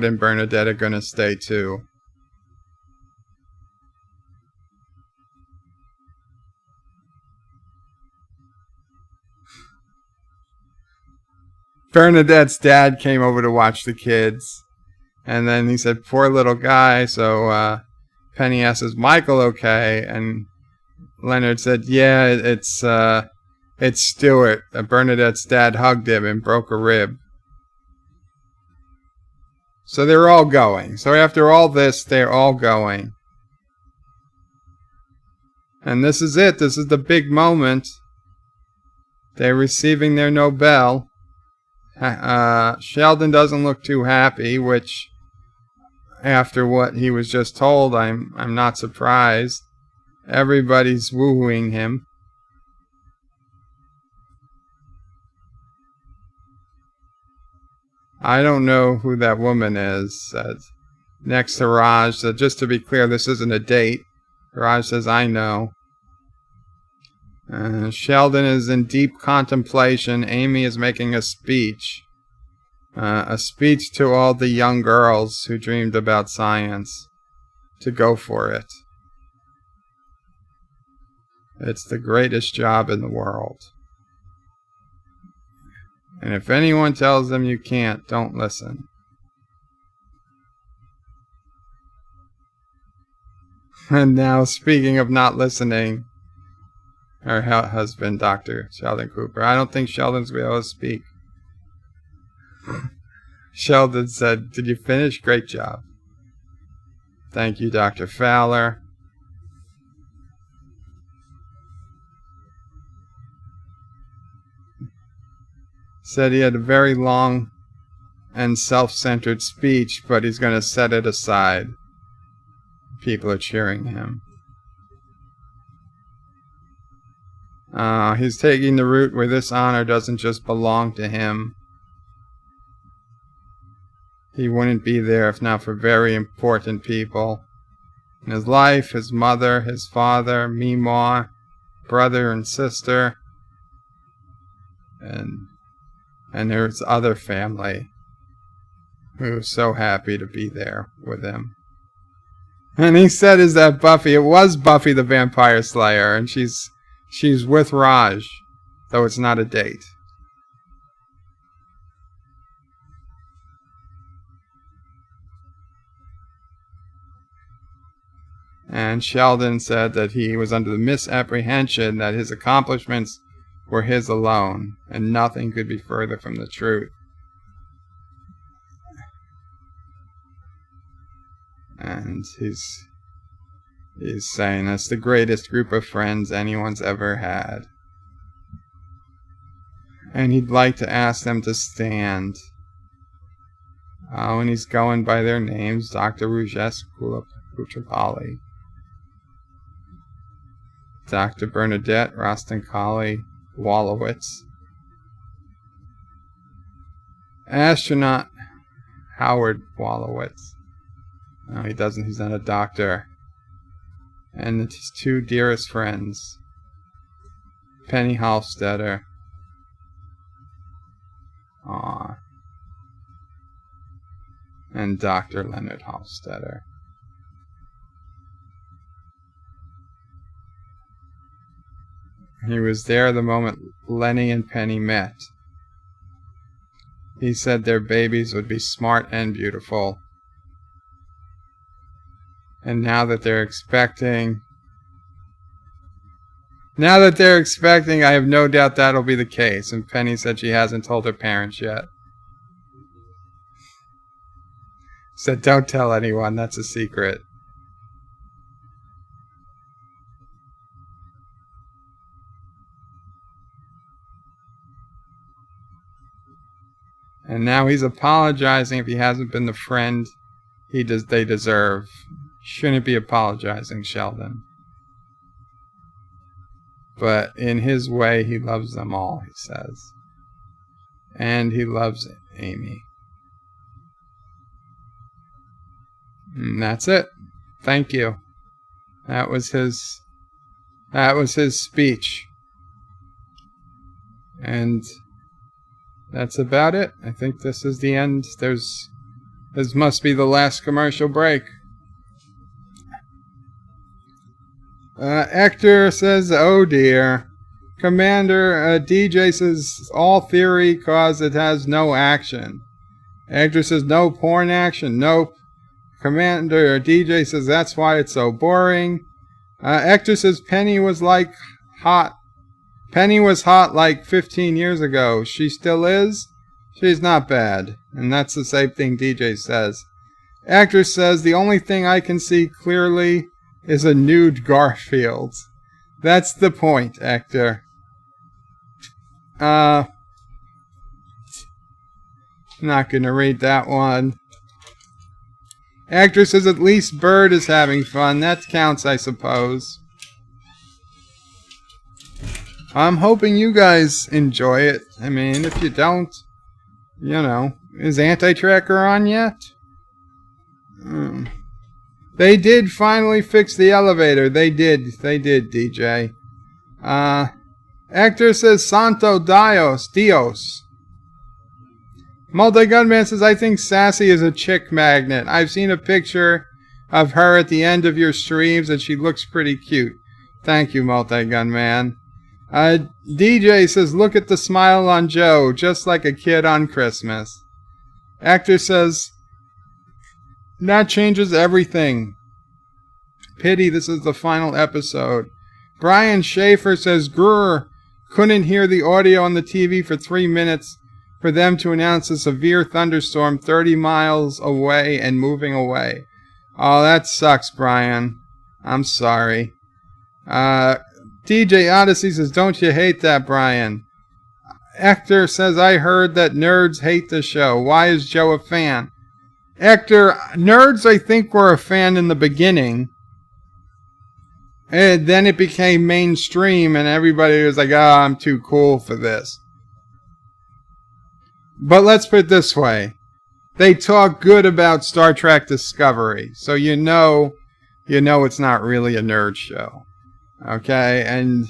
and Bernadette are going to stay too. Bernadette's dad came over to watch the kids. And then he said, poor little guy. So Penny asked, is Michael okay? And Leonard said, yeah, it's Stuart. Bernadette's dad hugged him and broke a rib. So they're all going. So after all this, they're all going. And this is it. This is the big moment. They're receiving their Nobel. Sheldon doesn't look too happy, which, after what he was just told, I'm not surprised. Everybody's wooing him. I don't know who that woman is, says next to Raj. So just to be clear, this isn't a date. Raj says, I know. Sheldon is in deep contemplation. Amy is making a speech. A speech to all the young girls who dreamed about science to go for it. It's the greatest job in the world. And if anyone tells them you can't, don't listen. And now, speaking of not listening, her husband, Dr. Sheldon Cooper. I don't think Sheldon's going to be able to speak. Sheldon said, did you finish? Great job. Thank you, Dr. Fowler. Said he had a very long and self-centered speech, but he's going to set it aside. People are cheering him. He's taking the route where this honor doesn't just belong to him. He wouldn't be there if not for very important people in his life, his mother, his father, Meemaw, brother and sister, and there's other family who's so happy to be there with him. And he said, is that Buffy? It was Buffy the Vampire Slayer, and she's with Raj, though it's not a date. And Sheldon said that he was under the misapprehension that his accomplishments were his alone, and nothing could be further from the truth. And he's saying that's the greatest group of friends anyone's ever had. And he'd like to ask them to stand. And he's going by their names, Dr. Rajesh Kutrapali, Dr. Bernadette Rostenkali Wallowitz, astronaut Howard Wallowitz. No, he doesn't. He's not a doctor. And his two dearest friends, Penny Hofstetter. And Dr. Leonard Hofstetter. He was there the moment Lenny and Penny met. He said their babies would be smart and beautiful. And now that they're expecting, I have no doubt that'll be the case. And Penny said she hasn't told her parents yet. Said, don't tell anyone, that's a secret. And now he's apologizing if he hasn't been the friend they deserve. Shouldn't be apologizing, Sheldon. But in his way, he loves them all, he says. And he loves Amy. And that's it. Thank you. That was his speech. And that's about it. I think this is the end. This must be the last commercial break. Hector says, oh dear. Commander, DJ says, all theory cause it has no action. Hector says, no porn action. Nope. Commander, DJ says, that's why it's so boring. Hector says, Penny was hot like 15 years ago. She still is? She's not bad. And that's the same thing DJ says. Hector says, the only thing I can see clearly is a nude Garfield. That's the point, Hector. Not gonna read that one. Actor says at least Bird is having fun. That counts, I suppose. I'm hoping you guys enjoy it. I mean, if you don't, you know, is Anti-Tracker on yet? They did finally fix the elevator. They did, DJ. Actor says Santo Dios. Multi-Gunman says, I think Sassy is a chick magnet. I've seen a picture of her at the end of your streams and she looks pretty cute. Thank you, Multi-Gunman. DJ says, look at the smile on Joe, just like a kid on Christmas. Actor says, that changes everything. Pity this is the final episode. Brian Schaefer says, grr, couldn't hear the audio on the TV for 3 minutes for them to announce a severe thunderstorm 30 miles away and moving away. Oh, that sucks, Brian. I'm sorry. DJ Odyssey says, don't you hate that, Brian? Hector says, I heard that nerds hate the show. Why is Joe a fan? Hector, nerds I think were a fan in the beginning. And then it became mainstream and everybody was like, I'm too cool for this. But let's put it this way. They talk good about Star Trek Discovery. So you know it's not really a nerd show. Okay, and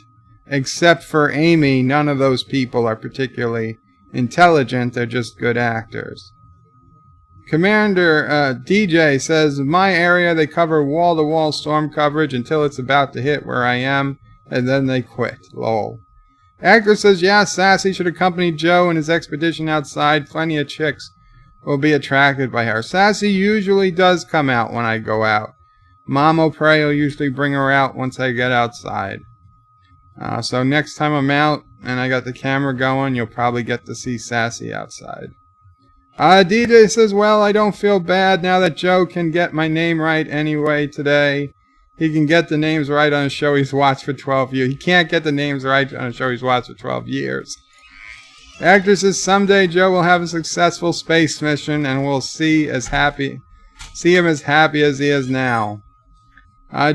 except for Amy, none of those people are particularly intelligent. They're just good actors. Commander DJ says, my area, they cover wall-to-wall storm coverage until it's about to hit where I am, and then they quit. Lol. Actor says, yeah, Sassy should accompany Joe in his expedition outside. Plenty of chicks will be attracted by her. Sassy usually does come out when I go out. Mom O'Prey will usually bring her out once I get outside. So next time I'm out and I got the camera going, you'll probably get to see Sassy outside. DJ says, well, I don't feel bad now that Joe can get my name right anyway today. He can get the names right on a show he's watched for 12 years. He can't get the names right on a show he's watched for 12 years. Actor says, someday Joe will have a successful space mission and we'll see him as happy as he is now.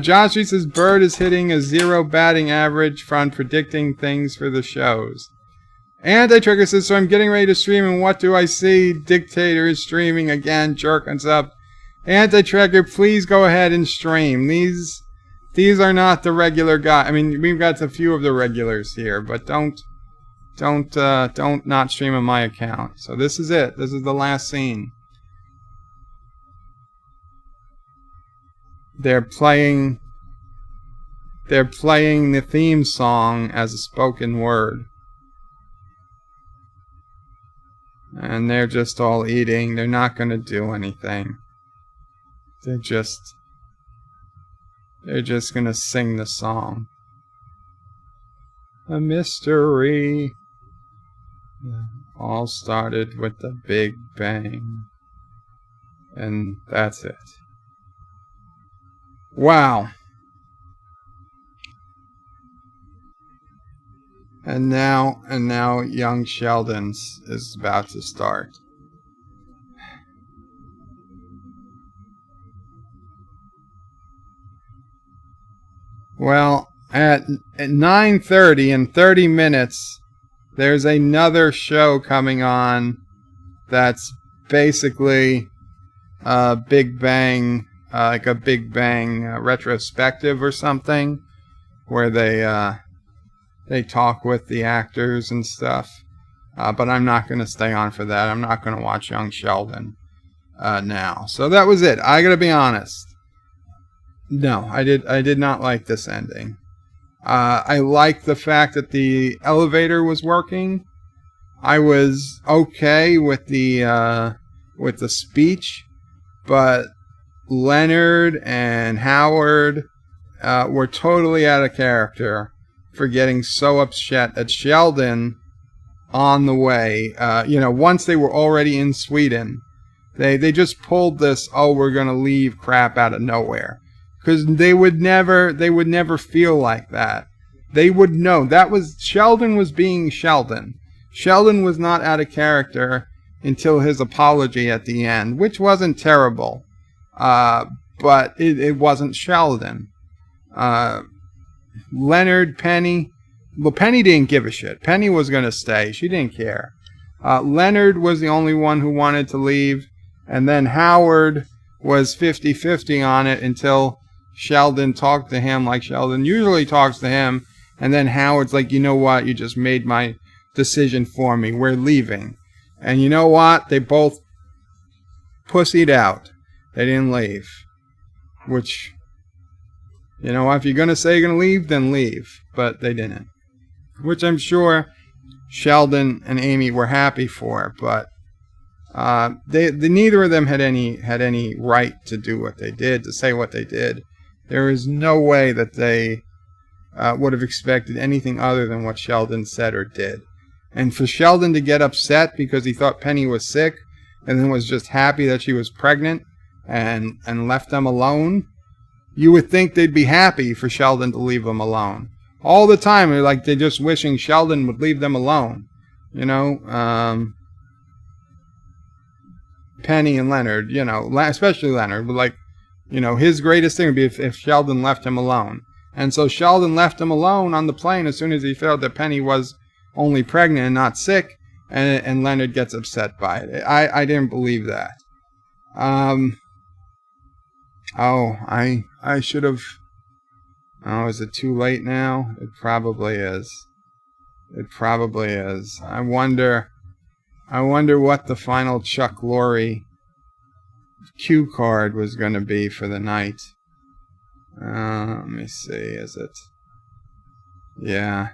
Josh says, Bird is hitting a 0 batting average from predicting things for the shows. Anti-Trigger says, so I'm getting ready to stream, and what do I see? Dictator is streaming again, jerking up. Anti-Trigger, please go ahead and stream. These are not the regular guys. I mean, we've got a few of the regulars here, but don't not stream on my account. So this is it. This is the last scene. They're playing the theme song as a spoken word. And they're just all eating. They're not going to do anything. They're just going to sing the song. A mystery. All started with the Big Bang. And that's it. Wow. And now young Sheldon's is about to start. Well, at 9:30 in 30 minutes, there's another show coming on that's basically Big Bang, like a Big Bang retrospective or something, where they talk with the actors and stuff. But I'm not going to stay on for that. I'm not going to watch Young Sheldon now. So that was it. I got to be honest. No, I did not like this ending. I liked the fact that the elevator was working. I was okay with the speech, but Leonard and Howard were totally out of character for getting so upset at Sheldon on the way. Once they were already in Sweden, they just pulled this, oh, we're going to leave crap out of nowhere. Because they would never feel like that. They would know. Sheldon was being Sheldon. Sheldon was not out of character until his apology at the end, which wasn't terrible, but it wasn't Sheldon. Leonard, Penny, well, Penny didn't give a shit. Penny was going to stay. She didn't care. Leonard was the only one who wanted to leave, and then Howard was 50-50 on it until Sheldon talked to him like Sheldon usually talks to him, and then Howard's like, you know what, you just made my decision for me, we're leaving. And you know what, they both pussied out. They didn't leave. Which, you know, if you're going to say you're going to leave, then leave. But they didn't. Which I'm sure Sheldon and Amy were happy for, but neither of them had any right to do what they did, to say what they did. There is no way that they would have expected anything other than what Sheldon said or did. And for Sheldon to get upset because he thought Penny was sick and then was just happy that she was pregnant and left them alone, you would think they'd be happy for Sheldon to leave them alone. All the time, they're just wishing Sheldon would leave them alone. You know, Penny and Leonard, you know, especially Leonard, but like, you know, his greatest thing would be if Sheldon left him alone. And so Sheldon left him alone on the plane as soon as he felt that Penny was only pregnant and not sick, and Leonard gets upset by it. I didn't believe that. I should have... Oh, is it too late now? It probably is. It probably is. I wonder what the final Chuck Lorre cue card was going to be for the night. Let me see. Is it? Yeah.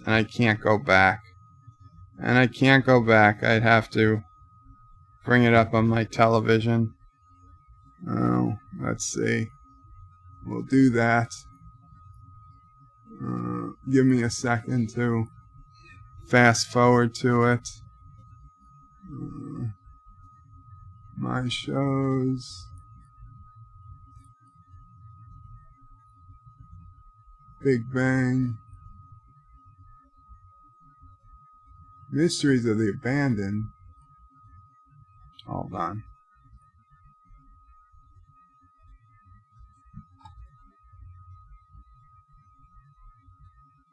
And I can't go back. I'd have to bring it up on my television. Oh, let's see. We'll do that. Give me a second to fast forward to it. My shows. Big Bang. Mysteries of the Abandoned. Hold on.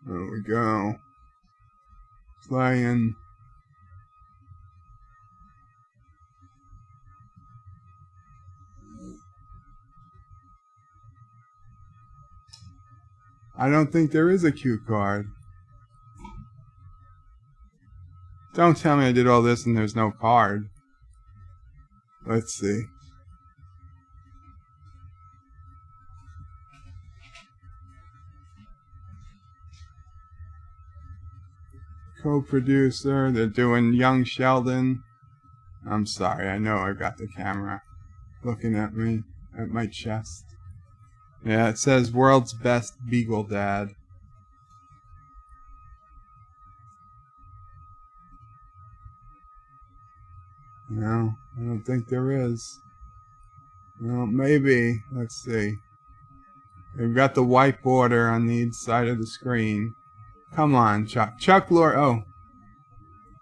There we go. Playing. I don't think there is a cue card. Don't tell me I did all this and there's no card. Let's see. Co-producer, they're doing Young Sheldon. I'm sorry, I know I've got the camera looking at me, at my chest. Yeah, it says World's Best Beagle Dad. No, I don't think there is. Well, maybe. Let's see. They've got the white border on the inside of the screen. Come on, Chuck Lorre. Oh,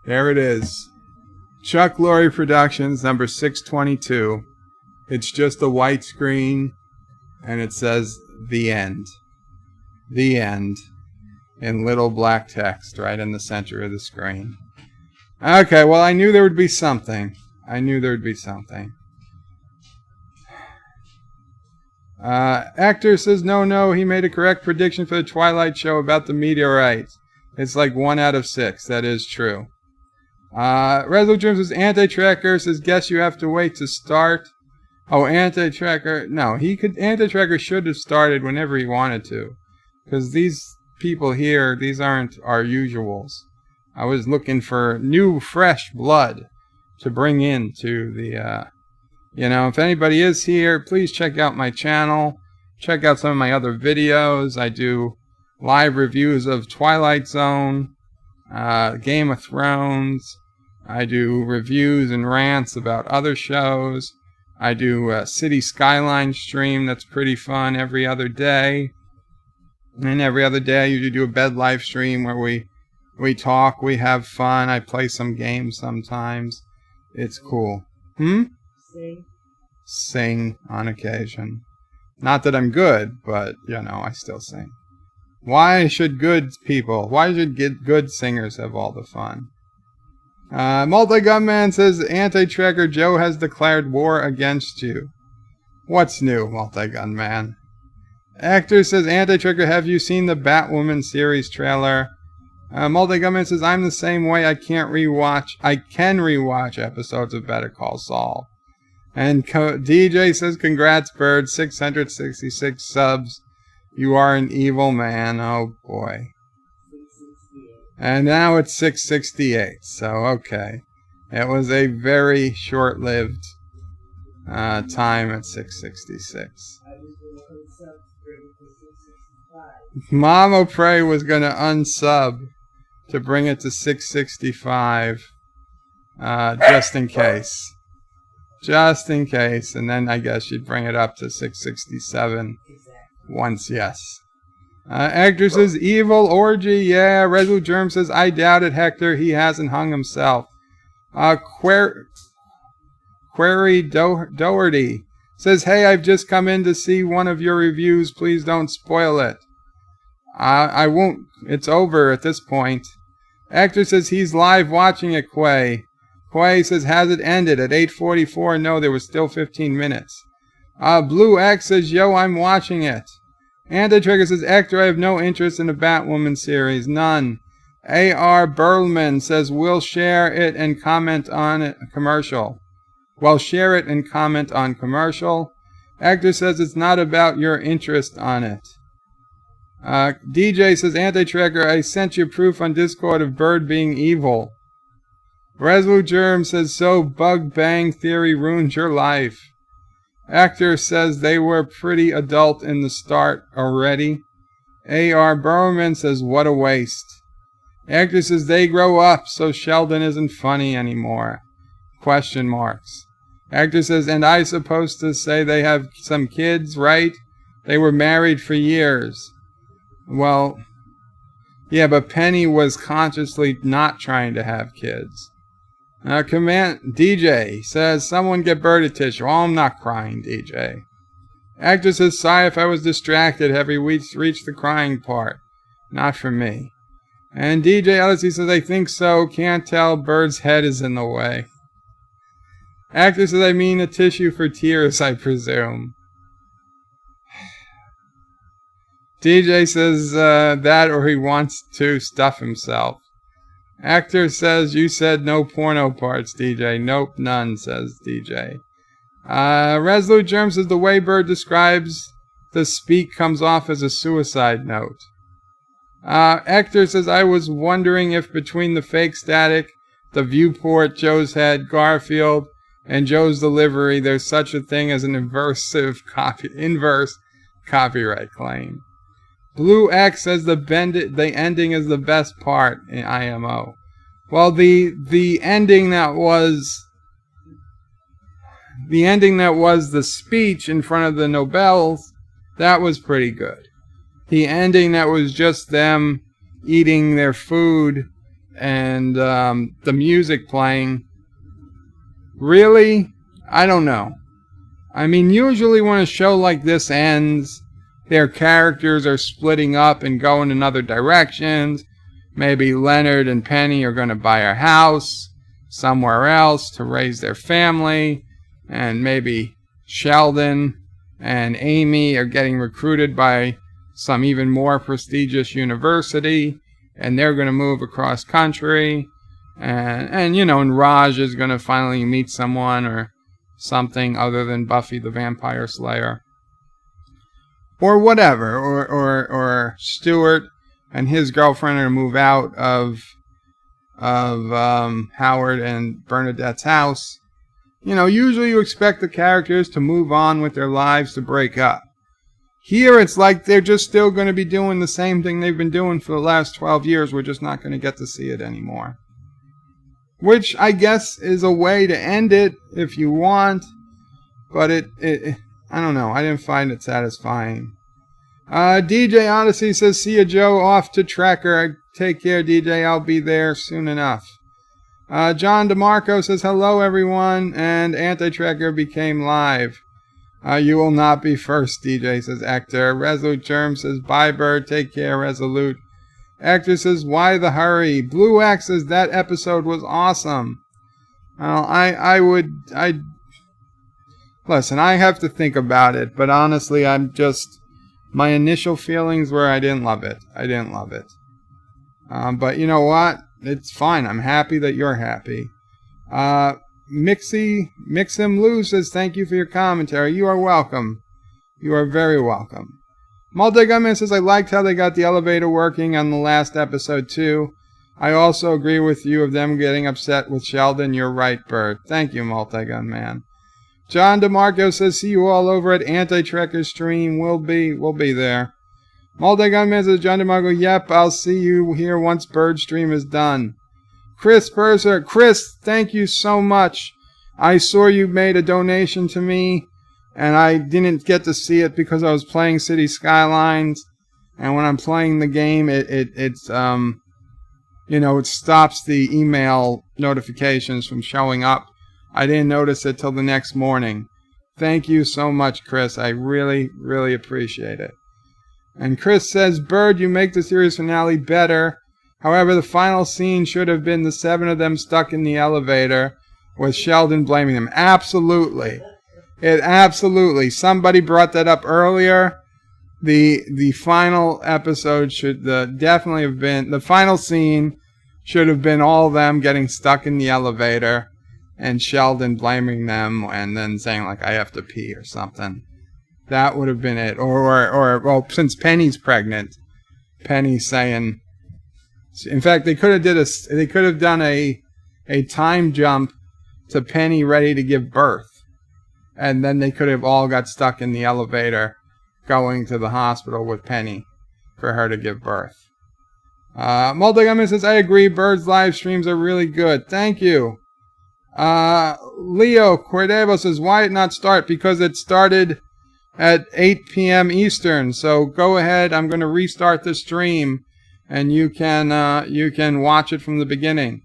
there it is. Chuck Lorre Productions, number 622. It's just a white screen, and it says The End. The End. In little black text right in the center of the screen. Okay, well, I knew there would be something. Actor says no, he made a correct prediction for the Twilight show about the meteorite. It's like 1 out of 6. That is true. Resolute Dreams says Anti-Tracker says guess you have to wait to start. Oh, Anti-Tracker. No, Anti-Tracker should have started whenever he wanted to. Because these people here, these aren't our usuals. I was looking for new, fresh blood to bring into the, if anybody is here, please check out my channel. Check out some of my other videos. I do live reviews of Twilight Zone, Game of Thrones. I do reviews and rants about other shows. I do a City Skyline stream that's pretty fun every other day. And every other day I usually do a bed live stream where we We talk, we have fun. I play some games sometimes. It's cool. Sing. Sing on occasion. Not that I'm good, but, I still sing. Why should good singers have all the fun? Multi-Gunman says, Anti-Tracker Joe has declared war against you. What's new, Multi-Gunman? Actor says, Anti-Tracker, have you seen the Batwoman series trailer? Multi-Gunman says, I'm the same way. I can rewatch episodes of Better Call Saul. And DJ says, congrats, Bird, 666 subs. You are an evil man. Oh, boy. 668. And now it's 668. So, okay. It was a very short-lived time at 666. I was going to unsubscribe to 665. Mama Prey was going to unsub to bring it to 665, just in case. Just in case. And then I guess she'd bring it up to 667 Exactly. once, yes. Actor says, evil orgy, yeah. Resolute Germ says, I doubt it, Hector. He hasn't hung himself. Query Doherty says, hey, I've just come in to see one of your reviews. Please don't spoil it. I won't. It's over at this point. Actor says he's live watching it, Quay. Quay says, has it ended? At 8:44, no, there was still 15 minutes. Blue X says, yo, I'm watching it. Anti-Trigger says, Actor, I have no interest in the Batwoman series. None. A.R. Berlman says, we'll share it and comment on it. Commercial. Well, share it and comment on commercial. Actor says, it's not about your interest on it. DJ says, Anti-Tracker, I sent you proof on Discord of Bird being evil. Resolute Germ says, so Bug Bang Theory ruined your life. Actor says they were pretty adult in the start already. A.R. Burman says, what a waste. Actor says they grow up, so Sheldon isn't funny anymore. Question marks. Actor says, and I supposed to say they have some kids, right? They were married for years. Well, yeah, but Penny was consciously not trying to have kids. DJ says, someone get Bird a tissue. Oh, I'm not crying, DJ. Actor says, sorry if I was distracted. Have we reached the crying part? Not for me. And DJ Odyssey says, I think so. Can't tell. Bird's head is in the way. Actor says, I mean a tissue for tears, I presume. DJ says that or he wants to stuff himself. Actor says, you said no porno parts, DJ. Nope, none, says DJ. Resolute Germ says, the way Bird describes the speak comes off as a suicide note. Hector says, I was wondering if between the fake static, the viewport, Joe's head, Garfield, and Joe's delivery, there's such a thing as an inverse copyright claim. Blue X says the ending is the best part in IMO. Well, the ending that was the speech in front of the Nobels, that was pretty good. The ending that was just them eating their food and the music playing, really? I don't know. I mean, usually when a show like this ends, their characters are splitting up and going in other directions. Maybe Leonard and Penny are going to buy a house somewhere else to raise their family. And maybe Sheldon and Amy are getting recruited by some even more prestigious university. And they're going to move across country. And Raj is going to finally meet someone or something other than Buffy the Vampire Slayer. Or whatever, or Stuart and his girlfriend are to move out of Howard and Bernadette's house. Usually you expect the characters to move on with their lives, to break up. Here it's like they're just still going to be doing the same thing they've been doing for the last 12 years. We're just not going to get to see it anymore. Which I guess is a way to end it if you want, but it I don't know. I didn't find it satisfying. DJ Odyssey says, see ya, Joe, off to Tracker. Take care, DJ. I'll be there soon enough. John DeMarco says, hello, everyone, and Anti-Tracker became live. You will not be first, DJ, says Hector. Resolute Germ says, bye, Bird. Take care, Resolute. Hector says, why the hurry? Blue X says, that episode was awesome. Well, listen, I have to think about it, but honestly, my initial feelings were I didn't love it. But you know what? It's fine. I'm happy that you're happy. Mixhim Lou says, thank you for your commentary. You are welcome. You are very welcome. Multi-Gunman says, I liked how they got the elevator working on the last episode too. I also agree with you of them getting upset with Sheldon. You're right, Bird. Thank you, Multi-Gunman. John DeMarco says, see you all over at Anti-Trekker stream. We'll be there. Multi-Gunman says, John DeMarco, yep, I'll see you here once Bird stream is done. Chris Purser, Chris, thank you so much. I saw you made a donation to me, and I didn't get to see it because I was playing City Skylines. And when I'm playing the game, it stops the email notifications from showing up. I didn't notice it till the next morning. Thank you so much, Chris. I really, really appreciate it. And Chris says, Bird, you make the series finale better. However, the final scene should have been the 7 of them stuck in the elevator with Sheldon blaming them. Absolutely. Absolutely. Somebody brought that up earlier. The final episode should definitely have been, the final scene should have been all of them getting stuck in the elevator and Sheldon blaming them and then saying, like, I have to pee or something. That would have been it. Or since Penny's pregnant, Penny saying, in fact, they could have done a time jump to Penny ready to give birth. And then they could have all got stuck in the elevator going to the hospital with Penny for her to give birth. Multi-Gunman says, I agree, Bird's live streams are really good. Thank you. Leo Cordero says, why it not start? Because it started at 8 p.m. Eastern. So go ahead. I'm going to restart the stream. And you can watch it from the beginning.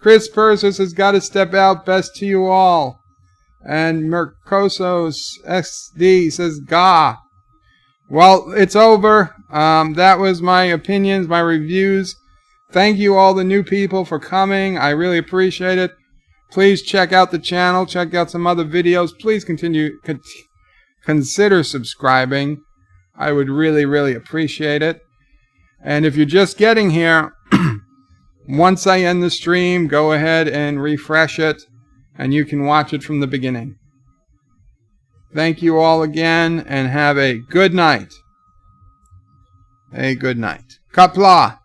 Chris Persis has got to step out. Best to you all. And Mercosos XD says, Gah. Well, it's over. That was my opinions, my reviews. Thank you all the new people for coming. I really appreciate it. Please check out the channel. Check out some other videos. Please consider subscribing. I would really, really appreciate it. And if you're just getting here, once I end the stream, go ahead and refresh it, and you can watch it from the beginning. Thank you all again, and have a good night. A good night. Qapla.